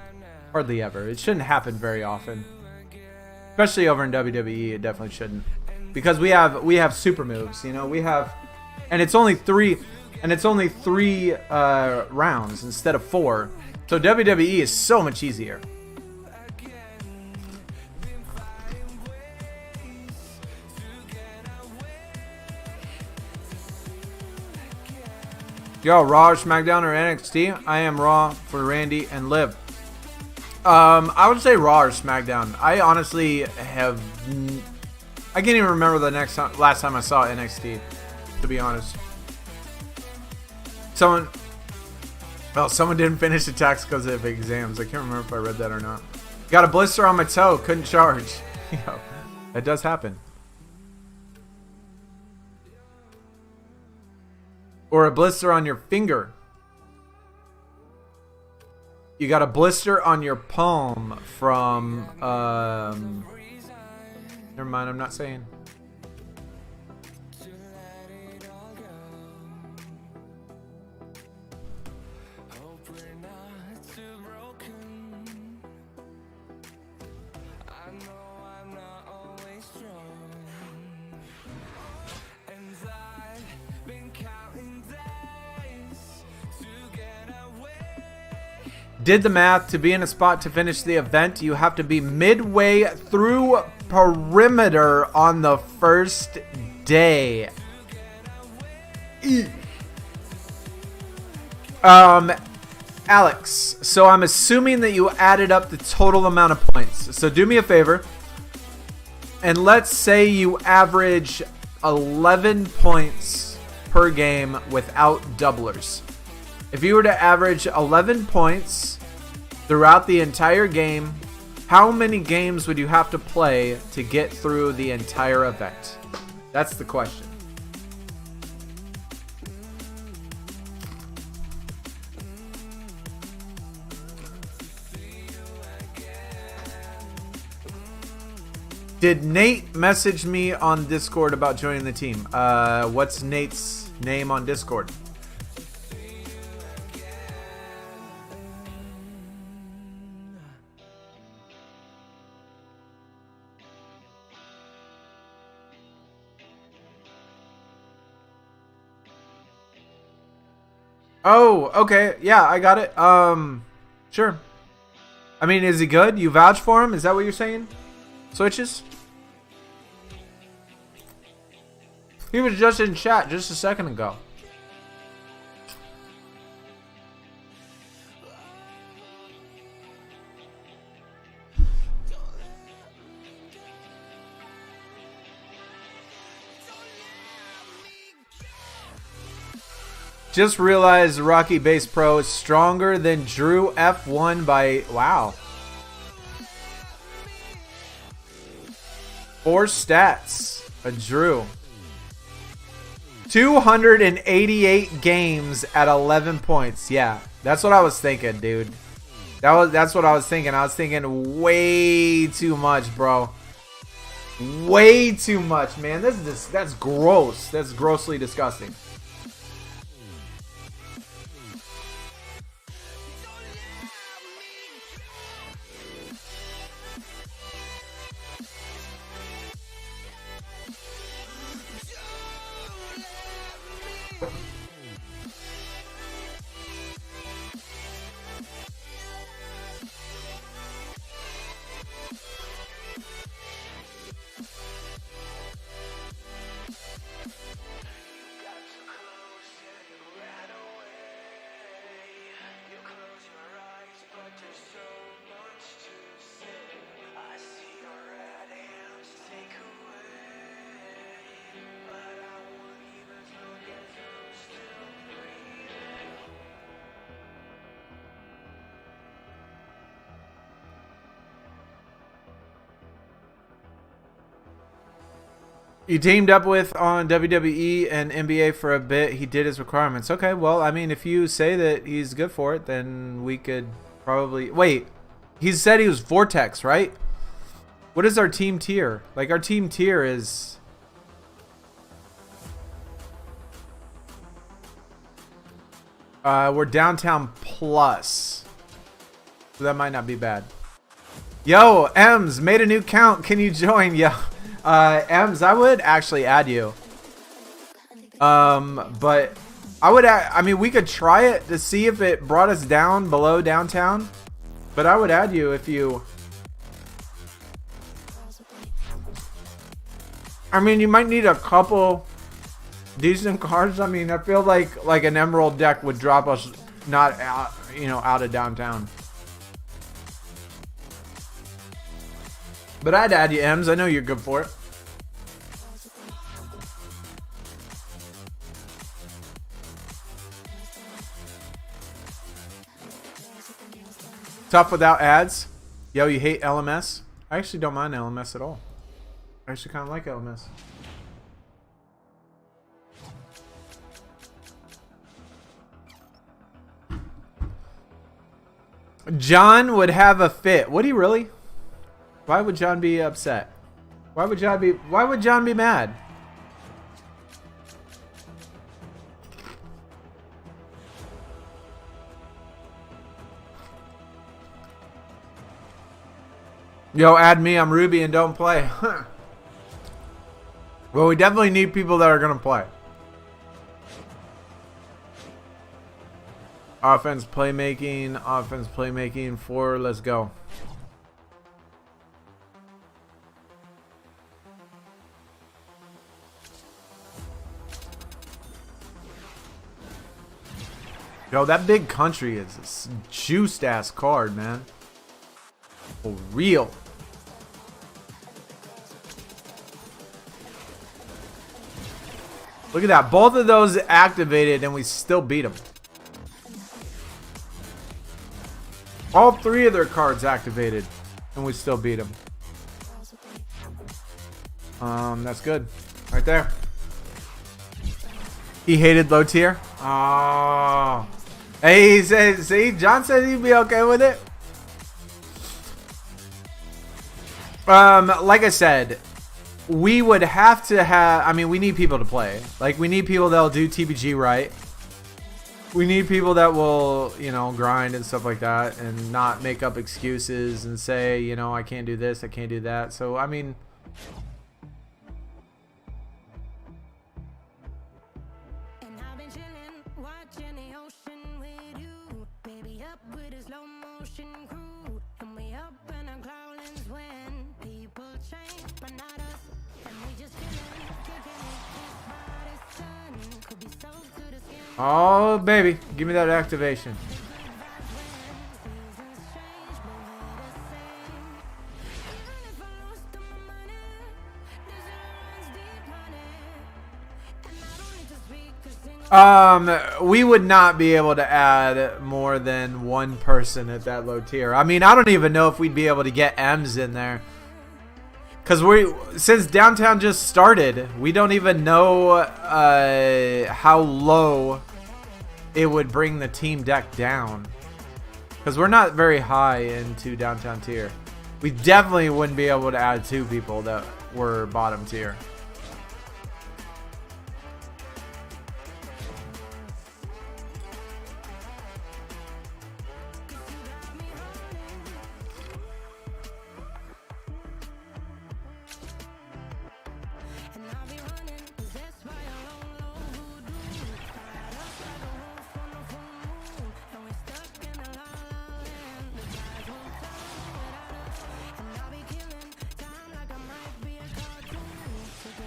hardly ever. It shouldn't happen very often. Especially over in WWE, it definitely shouldn't. Because we have super moves, you know, and it's only three rounds instead of 4. So WWE is so much easier. Yo, Raw or SmackDown or NXT? I am Raw for Randy and Liv. I would say Raw or SmackDown. I honestly I can't even remember the last time I saw NXT, to be honest. Someone didn't finish the tax because of exams. I can't remember if I read that or not. Got a blister on my toe. Couldn't charge. Yo, that does happen. Or a blister on your finger. You got a blister on your palm from... never mind, I'm not saying. Did the math. To be in a spot to finish the event, you have to be midway through perimeter on the first day. Alex, so I'm assuming that you added up the total amount of points. So do me a favor, and let's say you average 11 points per game without doublers. If you were to average 11 points throughout the entire game, how many games would you have to play to get through the entire event? That's the question. Did Nate message me on Discord about joining the team? What's Nate's name on Discord? Oh, okay. Yeah, I got it. Sure. I mean, is he good? You vouch for him? Is that what you're saying? Switches? He was just in chat just a second ago. Just realized Rocky Base Pro is stronger than Drew F1 by... Wow. 4 stats. A Drew. 288 games at 11 points. Yeah, that's what I was thinking, dude. That's what I was thinking. I was thinking way too much, bro. Way too much, man. That's gross. That's grossly disgusting. You teamed up with on WWE and NBA for a bit. He did his requirements. Okay, well, I mean, if you say that he's good for it, then we could probably... Wait, he said he was Vortex, right? What is our team tier? Like, our team tier is... we're Downtown Plus. So that might not be bad. Yo, Ems, made a new count. Can you join? Yo. Ems, I would actually add you. But I mean, we could try it to see if it brought us down below downtown. But I would add you if you... I mean, you might need a couple decent cards. I mean, I feel like an emerald deck would drop us not out, you know, out of downtown. But I'd add you, Ems. I know you're good for it. Tough without ads. Yo, you hate LMS? I actually don't mind LMS at all. I actually kind of like LMS. John would have a fit. Would he really? Why would John be upset? Why would John be mad? Yo, add me. I'm Ruby and don't play. Well, we definitely need people that are going to play. Offense playmaking, 4, let's go. Yo, that big country is a juiced ass card, man. For real. Look at that. Both of those activated and we still beat them. All 3 of their cards activated and we still beat them. That's good. Right there. He hated low tier. Oh. Hey, he said, see, John said he'd be okay with it. Like I said, we would have to have, I mean, we need people to play. Like, we need people that'll do TBG right. We need people that will, you know, grind and stuff like that and not make up excuses and say, you know, I can't do this, I can't do that. So, I mean... Oh, baby. Give me that activation. We would not be able to add more than one person at that low tier. I mean, I don't even know if we'd be able to get M's in there. Because since Downtown just started, we don't even know how low it would bring the team deck down. Because we're not very high into Downtown tier. We definitely wouldn't be able to add 2 people that were bottom tier.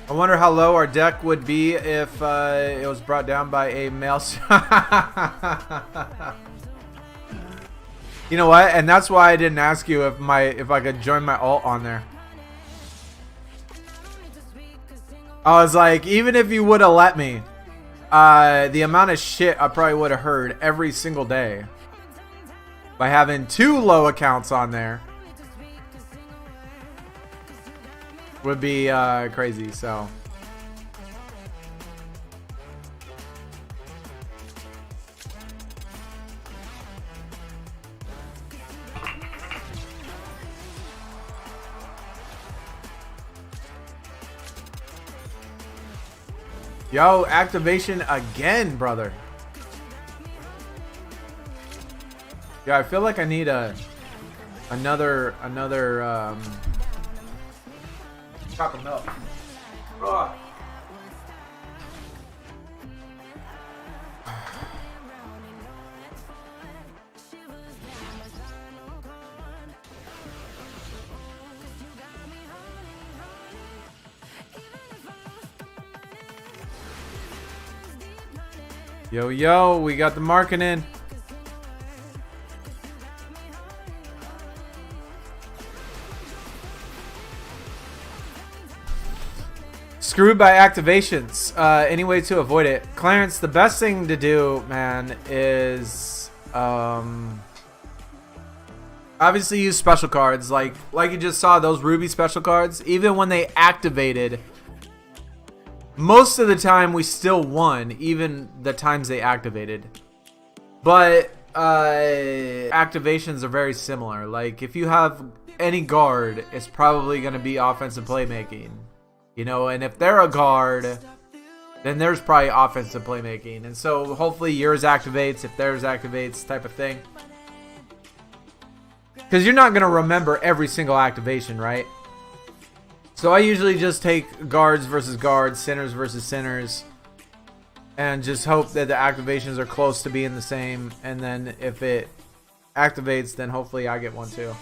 I wonder how low our deck would be if it was brought down by a male. You know what? And that's why I didn't ask you if I could join my alt on there. I was like, even if you would have let me, the amount of shit I probably would have heard every single day by having 2 low accounts on there would be crazy. So yo, activation again, brother. Yeah, I feel like I need another chocolate milk. Ugh. Yo, we got the marketing. Screwed by activations. Any way to avoid it? Clarence, the best thing to do, man, is obviously use special cards. Like you just saw those Ruby special cards. Even when they activated, most of the time we still won, even the times they activated. But activations are very similar. Like if you have any guard, it's probably going to be offensive playmaking. You know, and if they're a guard, then there's probably offensive playmaking. And so hopefully yours activates if theirs activates, type of thing. Because you're not going to remember every single activation, right? So I usually just take guards versus guards, centers versus centers, and just hope that the activations are close to being the same. And then if it activates, then hopefully I get one too.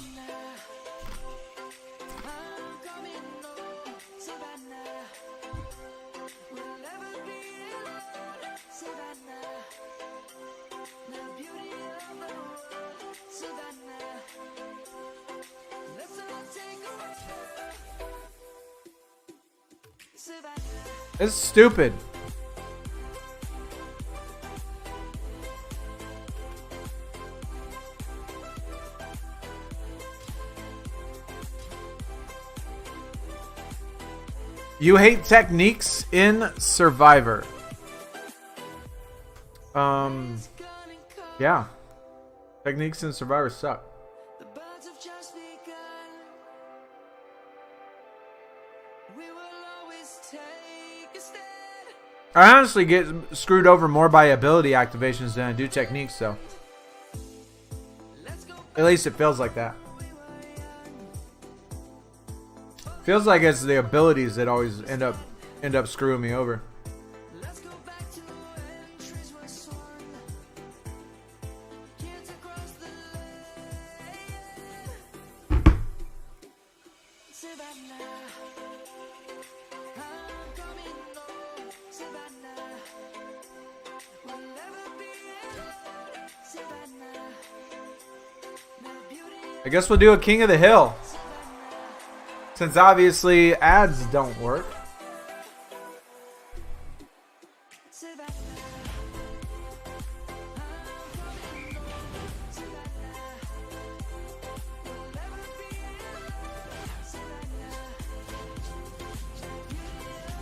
It's stupid. You hate techniques in Survivor. Yeah. Techniques in Survivor suck. I honestly get screwed over more by ability activations than I do techniques, though. At least it feels like that. Feels like it's the abilities that always end up screwing me over. I guess we'll do a King of the Hill. Since obviously ads don't work.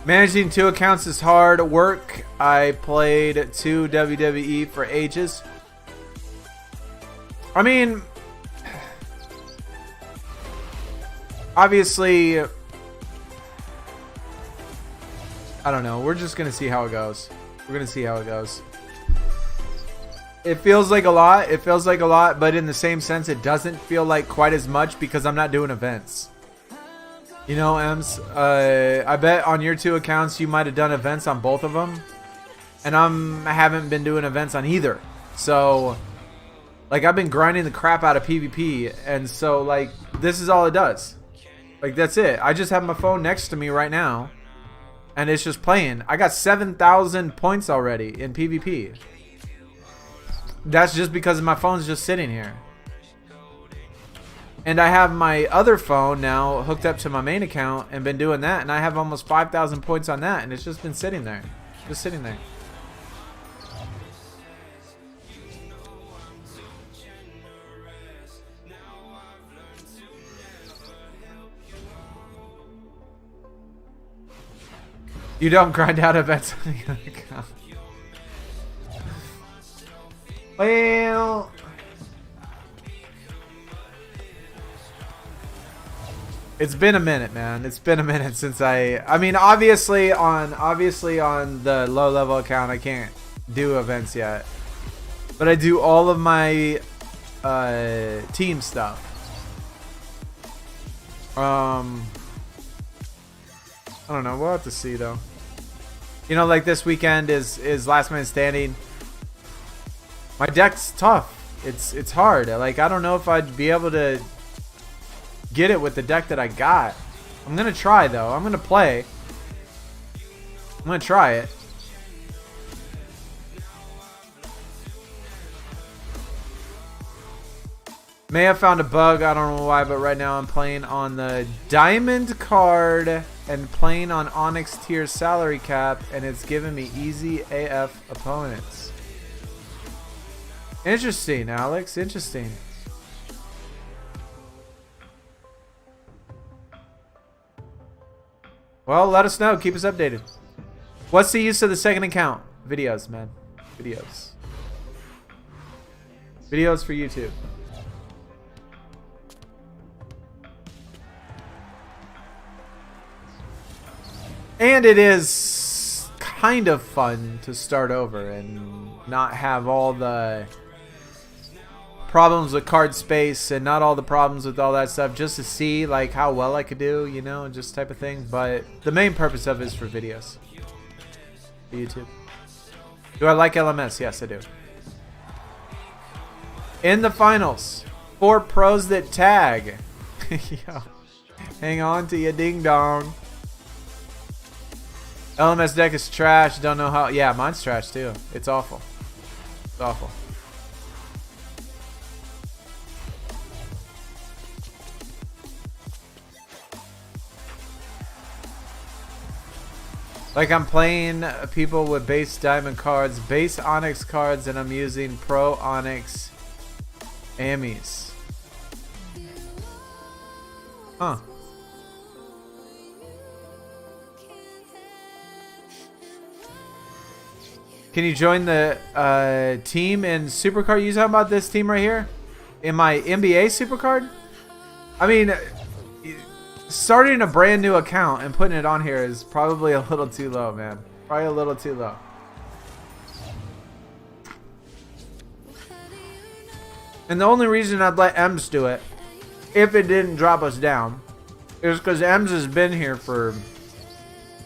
Managing 2 accounts is hard work. I played 2 WWE for ages. I mean, obviously, I don't know. We're just going to see how it goes. We're going to see how it goes. It feels like a lot. It feels like a lot, but in the same sense, it doesn't feel like quite as much because I'm not doing events. You know, Ems, I bet on your 2 accounts you might have done events on both of them. And I haven't been doing events on either. So, like, I've been grinding the crap out of PvP. And so, like, this is all it does. Like, that's it. I just have my phone next to me right now. And it's just playing. I got 7,000 points already in PvP. That's just because my phone's just sitting here. And I have my other phone now hooked up to my main account and been doing that. And I have almost 5,000 points on that. And it's just been sitting there. Just sitting there. You don't grind out events on the other account. Well, it's been a minute, man. It's been a minute since I mean, obviously on the low level account I can't do events yet. But I do all of my team stuff. I don't know. We'll have to see though. You know, like this weekend is last man standing. My deck's tough. It's hard. Like, I don't know if I'd be able to get it with the deck that I got. I'm gonna try though. I'm gonna play. I'm gonna try it. May have found a bug, I don't know why, but right now I'm playing on the diamond card and playing on Onyx tier salary cap, and it's giving me easy AF opponents. Interesting, Alex. Interesting. Well, let us know. Keep us updated. What's the use of the second account? Videos, man. Videos. Videos for YouTube. And it is kind of fun to start over and not have all the problems with card space and not all the problems with all that stuff, just to see like how well I could do, you know, just type of thing. But the main purpose of it is for videos. For YouTube. Do I like LMS? Yes, I do. In the finals, 4 pros that tag. Yo, hang on to your ding dong. LMS deck is trash. Don't know how. Yeah, mine's trash too. It's awful. It's awful. Like, I'm playing people with base diamond cards, base onyx cards, and I'm using pro onyx Amies. Huh. Can you join the team in SuperCard? You talking about this team right here? In my NBA SuperCard? I mean, starting a brand new account and putting it on here is probably a little too low, man. Probably a little too low. And the only reason I'd let Ems do it, if it didn't drop us down, is because Ems has been here for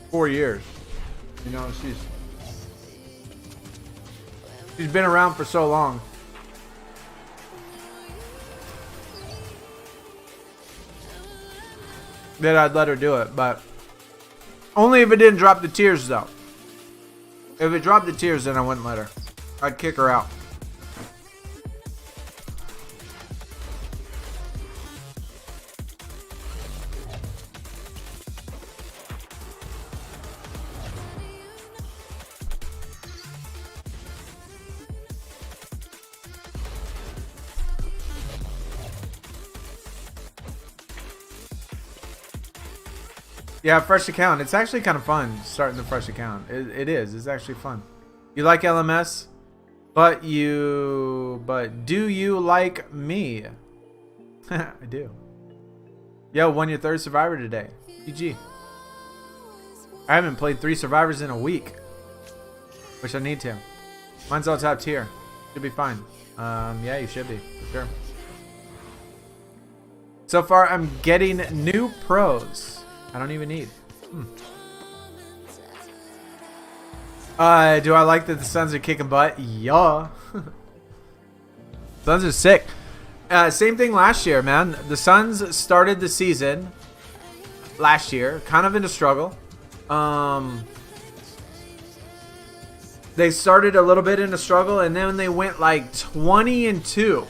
4 years. You know, she's been around for so long. That I'd let her do it, but only if it didn't drop the tiers though. If it dropped the tiers, then I wouldn't let her. I'd kick her out. Yeah, fresh account. It's actually kind of fun starting the fresh account. It is. It's actually fun. You like LMS? But do you like me? I do. Yo, won your 3rd Survivor today. GG. I haven't played 3 Survivors in a week. Wish I need to. Mine's all top tier. Should be fine. Yeah, you should be. For sure. So far, I'm getting new pros. I don't even need. Do I like that the Suns are kicking butt? Yeah. Suns are sick. Same thing last year, man. The Suns started the season last year, kind of in a struggle. They started a little bit in a struggle, and then they went like 20-2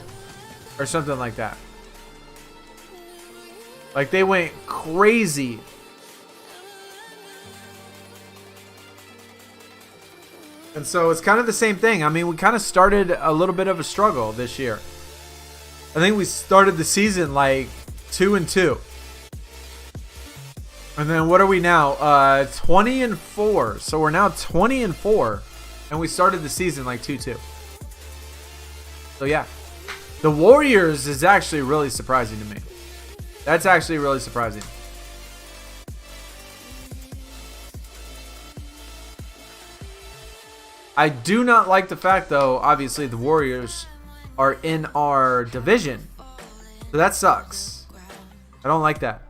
or something like that. Like they went crazy. And so it's kind of the same thing. I mean, we kind of started a little bit of a struggle this year. I think we started the season like 2-2. And then what are we now? 20-4. So we're now 20-4. And we started the season like 2-2. So yeah. The Warriors is actually really surprising to me. That's actually really surprising. I do not like the fact, though, obviously the Warriors are in our division. So that sucks. I don't like that.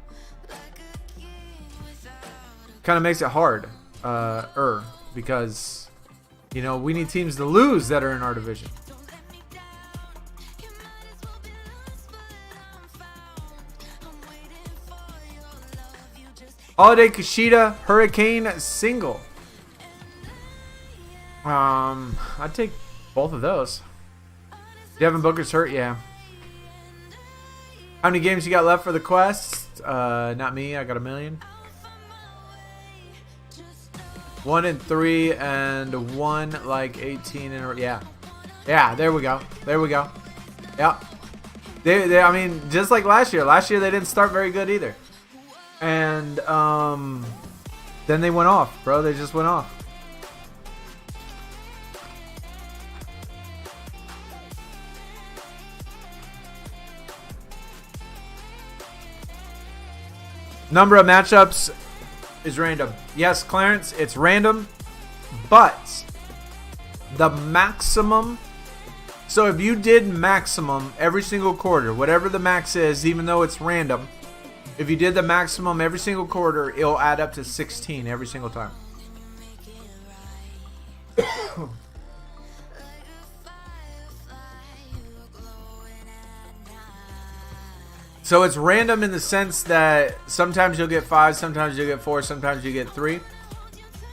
Kind of makes it hard. Because, you know, we need teams to lose that are in our division. Holiday Kushida Hurricane single. I'd take both of those. Devin Booker's hurt, yeah. How many games you got left for the quest? Not me. I got 1 million. 1 and 3 and 1 like 18 and yeah. Yeah, there we go. There we go. Yeah. They I mean, just like last year. Last year they didn't start very good either. And then they went off, bro. They just went off. Number of matchups is random. Yes, Clarence, it's random, but the maximum. So if you did maximum every single quarter, whatever the max is, even though it's random, if you did the maximum every single quarter, it'll add up to 16 every single time. So it's random in the sense that sometimes you'll get 5, sometimes you'll get 4, sometimes you get 3.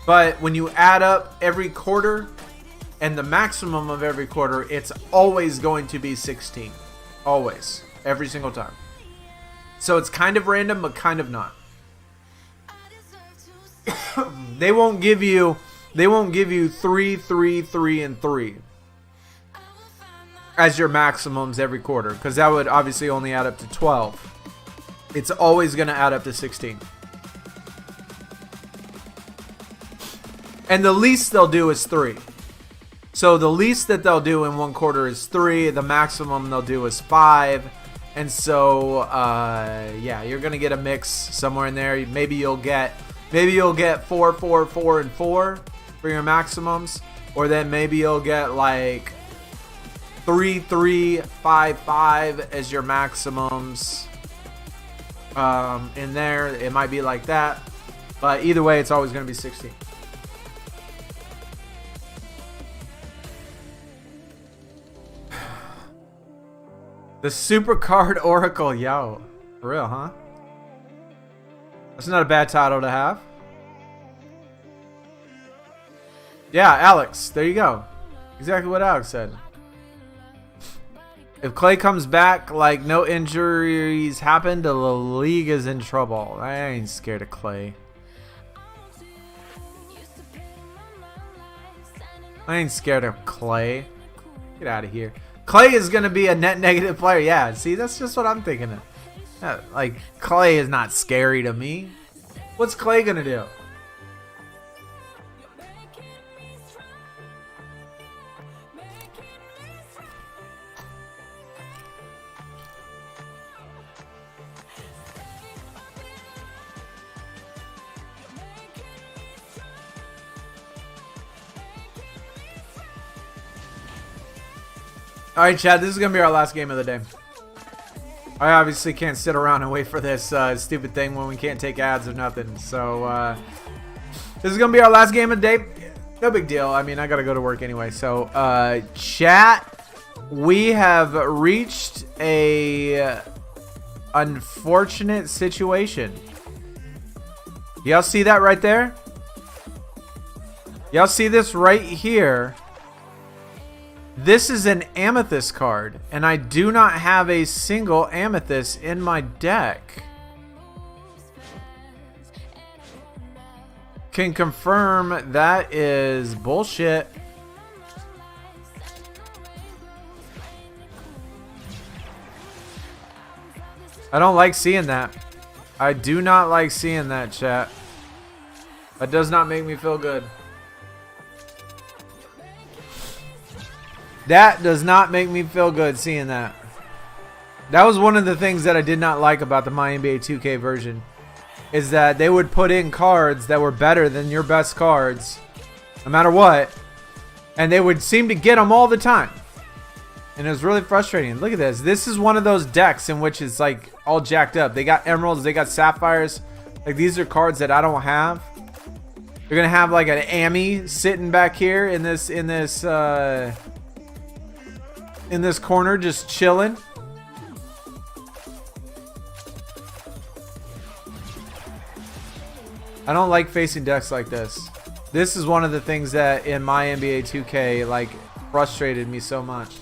But when you add up every quarter and the maximum of every quarter, it's always going to be 16. Always. Every single time. So it's kind of random, but kind of not. They won't give you 3, 3, 3, and 3 as your maximums every quarter, because that would obviously only add up to 12. It's always going to add up to 16. And the least they'll do is 3. So the least that they'll do in one quarter is 3. The maximum they'll do is 5. And so, yeah, you're going to get a mix somewhere in there. Maybe you'll get 4, 4, 4, and 4 for your maximums. Or then maybe you'll get like 3, 3, 5, 5 as your maximums. In there, it might be like that. But either way, it's always going to be 16. The SuperCard Oracle, yo. For real, huh? That's not a bad title to have. Yeah, Alex. There you go. Exactly what Alex said. If Clay comes back like no injuries happened, the league is in trouble. I ain't scared of Clay. I ain't scared of Clay. Get out of here. Clay is going to be a net negative player. Yeah, see, that's just what I'm thinking of. Like, Clay is not scary to me. What's Clay gonna do? Alright, Chad, this is going to be our last game of the day. I obviously can't sit around and wait for this stupid thing when we can't take ads or nothing. So, this is going to be our last game of the day. No big deal. I mean, I got to go to work anyway. So, chat, we have reached a unfortunate situation. Y'all see that right there? Y'all see this right here? This is an amethyst card, and I do not have a single amethyst in my deck. Can confirm that is bullshit. I don't like seeing that. I do not like seeing that, chat. That does not make me feel good. That does not make me feel good seeing that. That was one of the things that I did not like about the My NBA 2K version. Is that they would put in cards that were better than your best cards. No matter what. And they would seem to get them all the time. And it was really frustrating. Look at this. This is one of those decks in which it's like all jacked up. They got emeralds. They got sapphires. Like these are cards that I don't have. You're going to have like an Amy sitting back here in this corner just chilling. I don't like facing decks like this. This is one of the things that in my NBA 2K like frustrated me so much.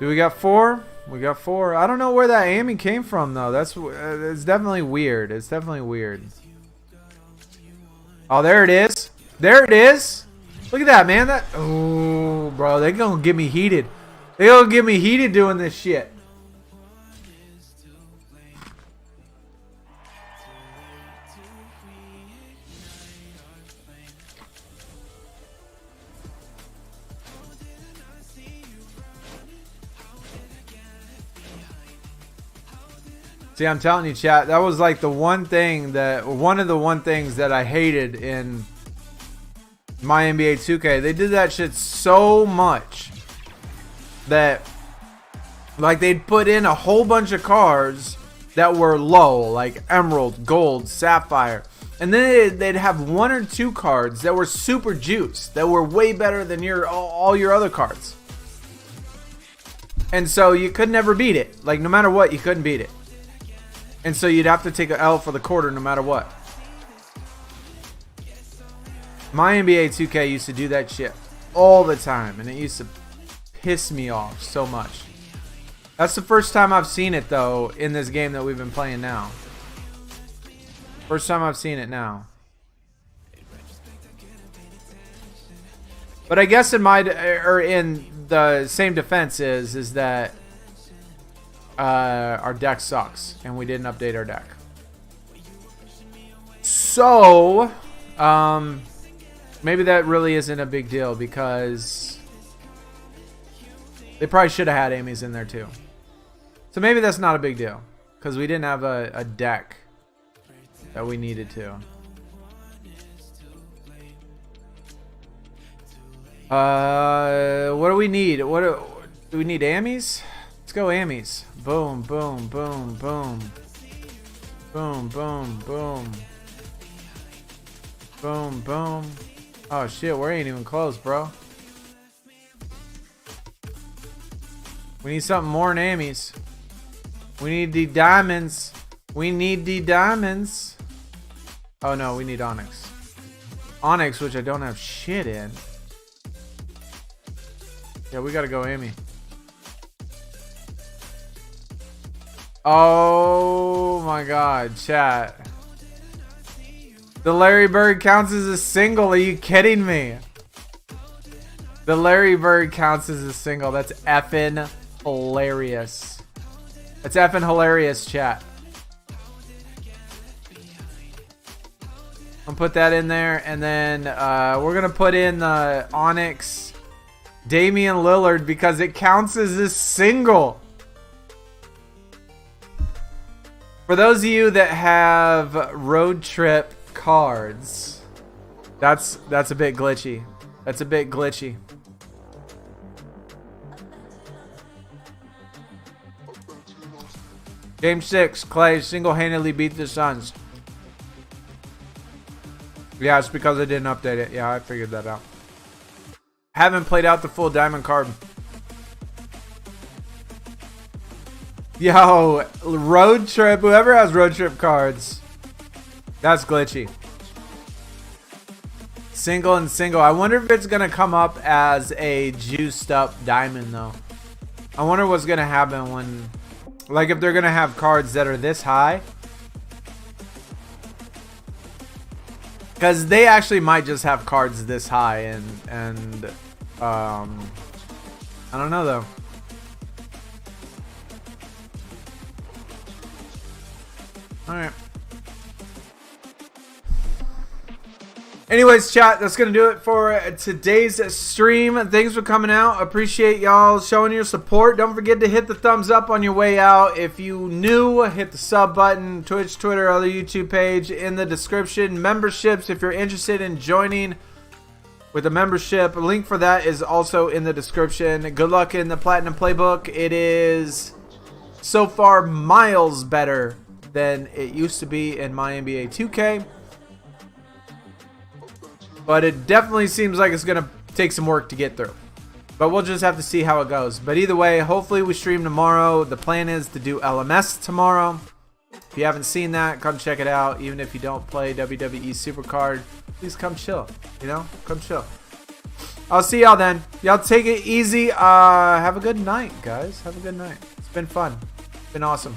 Do we got 4? We got 4. I don't know where that aiming came from though. It's definitely weird. It's definitely weird. Oh, there it is. There it is. Look at that, man. Oh, bro, they gonna get me heated. They gonna get me heated doing this shit. See, I'm telling you, chat, that was like one of the things that I hated in my NBA 2K. They did that shit so much that like they'd put in a whole bunch of cards that were low, like emerald, gold, sapphire. And then they'd have 1 or 2 cards that were super juice, that were way better than all your other cards. And so you could never beat it. Like no matter what, you couldn't beat it. And so you'd have to take an L for the quarter no matter what. My NBA 2K used to do that shit all the time. And it used to piss me off so much. That's the first time I've seen it though in this game that we've been playing now. First time I've seen it now. But I guess in the same defense is that our deck sucks and we didn't update our deck. So maybe that really isn't a big deal because they probably should have had Amy's in there too. So maybe that's not a big deal because we didn't have a deck that we needed to. What do we need? Do we need Amy's? Let's go Amy's. Boom, boom, boom, boom. Boom, boom, boom. Boom, boom. Oh shit, we ain't even close, bro. We need something more than Amy's. We need the diamonds. We need the diamonds. Oh no, we need Onyx. Onyx, which I don't have shit in. Yeah, we gotta go Amy. Oh my god, chat. The Larry Bird counts as a single. Are you kidding me? The Larry Bird counts as a single. That's effing hilarious. That's effing hilarious, chat. I'll put that in there, and then we're gonna put in the Onyx Damian Lillard because it counts as a single. For those of you that have road trip cards, that's a bit glitchy. That's a bit glitchy. Game 6, Clay single-handedly beat the Suns. Yeah, it's because I didn't update it. Yeah, I figured that out. Haven't played out the full diamond card. Yo, road trip. Whoever has road trip cards, that's glitchy. Single and single. I wonder if it's going to come up as a juiced up diamond, though. I wonder what's going to happen when, like, if they're going to have cards that are this high. Because they actually might just have cards this high, and I don't know though. All right. Anyways, chat, that's going to do it for today's stream. Thanks for coming out. Appreciate y'all showing your support. Don't forget to hit the thumbs up on your way out. If you new, hit the sub button. Twitch, Twitter, other YouTube page in the description. Memberships, if you're interested in joining with a membership, a link for that is also in the description. Good luck in the Platinum Playbook. It is so far miles better than it used to be in my NBA 2K. But it definitely seems like it's going to take some work to get through. But we'll just have to see how it goes. But either way, hopefully we stream tomorrow. The plan is to do LMS tomorrow. If you haven't seen that, come check it out. Even if you don't play WWE SuperCard, please come chill. You know, come chill. I'll see y'all then. Y'all take it easy. Have a good night, guys. Have a good night. It's been fun. It's been awesome.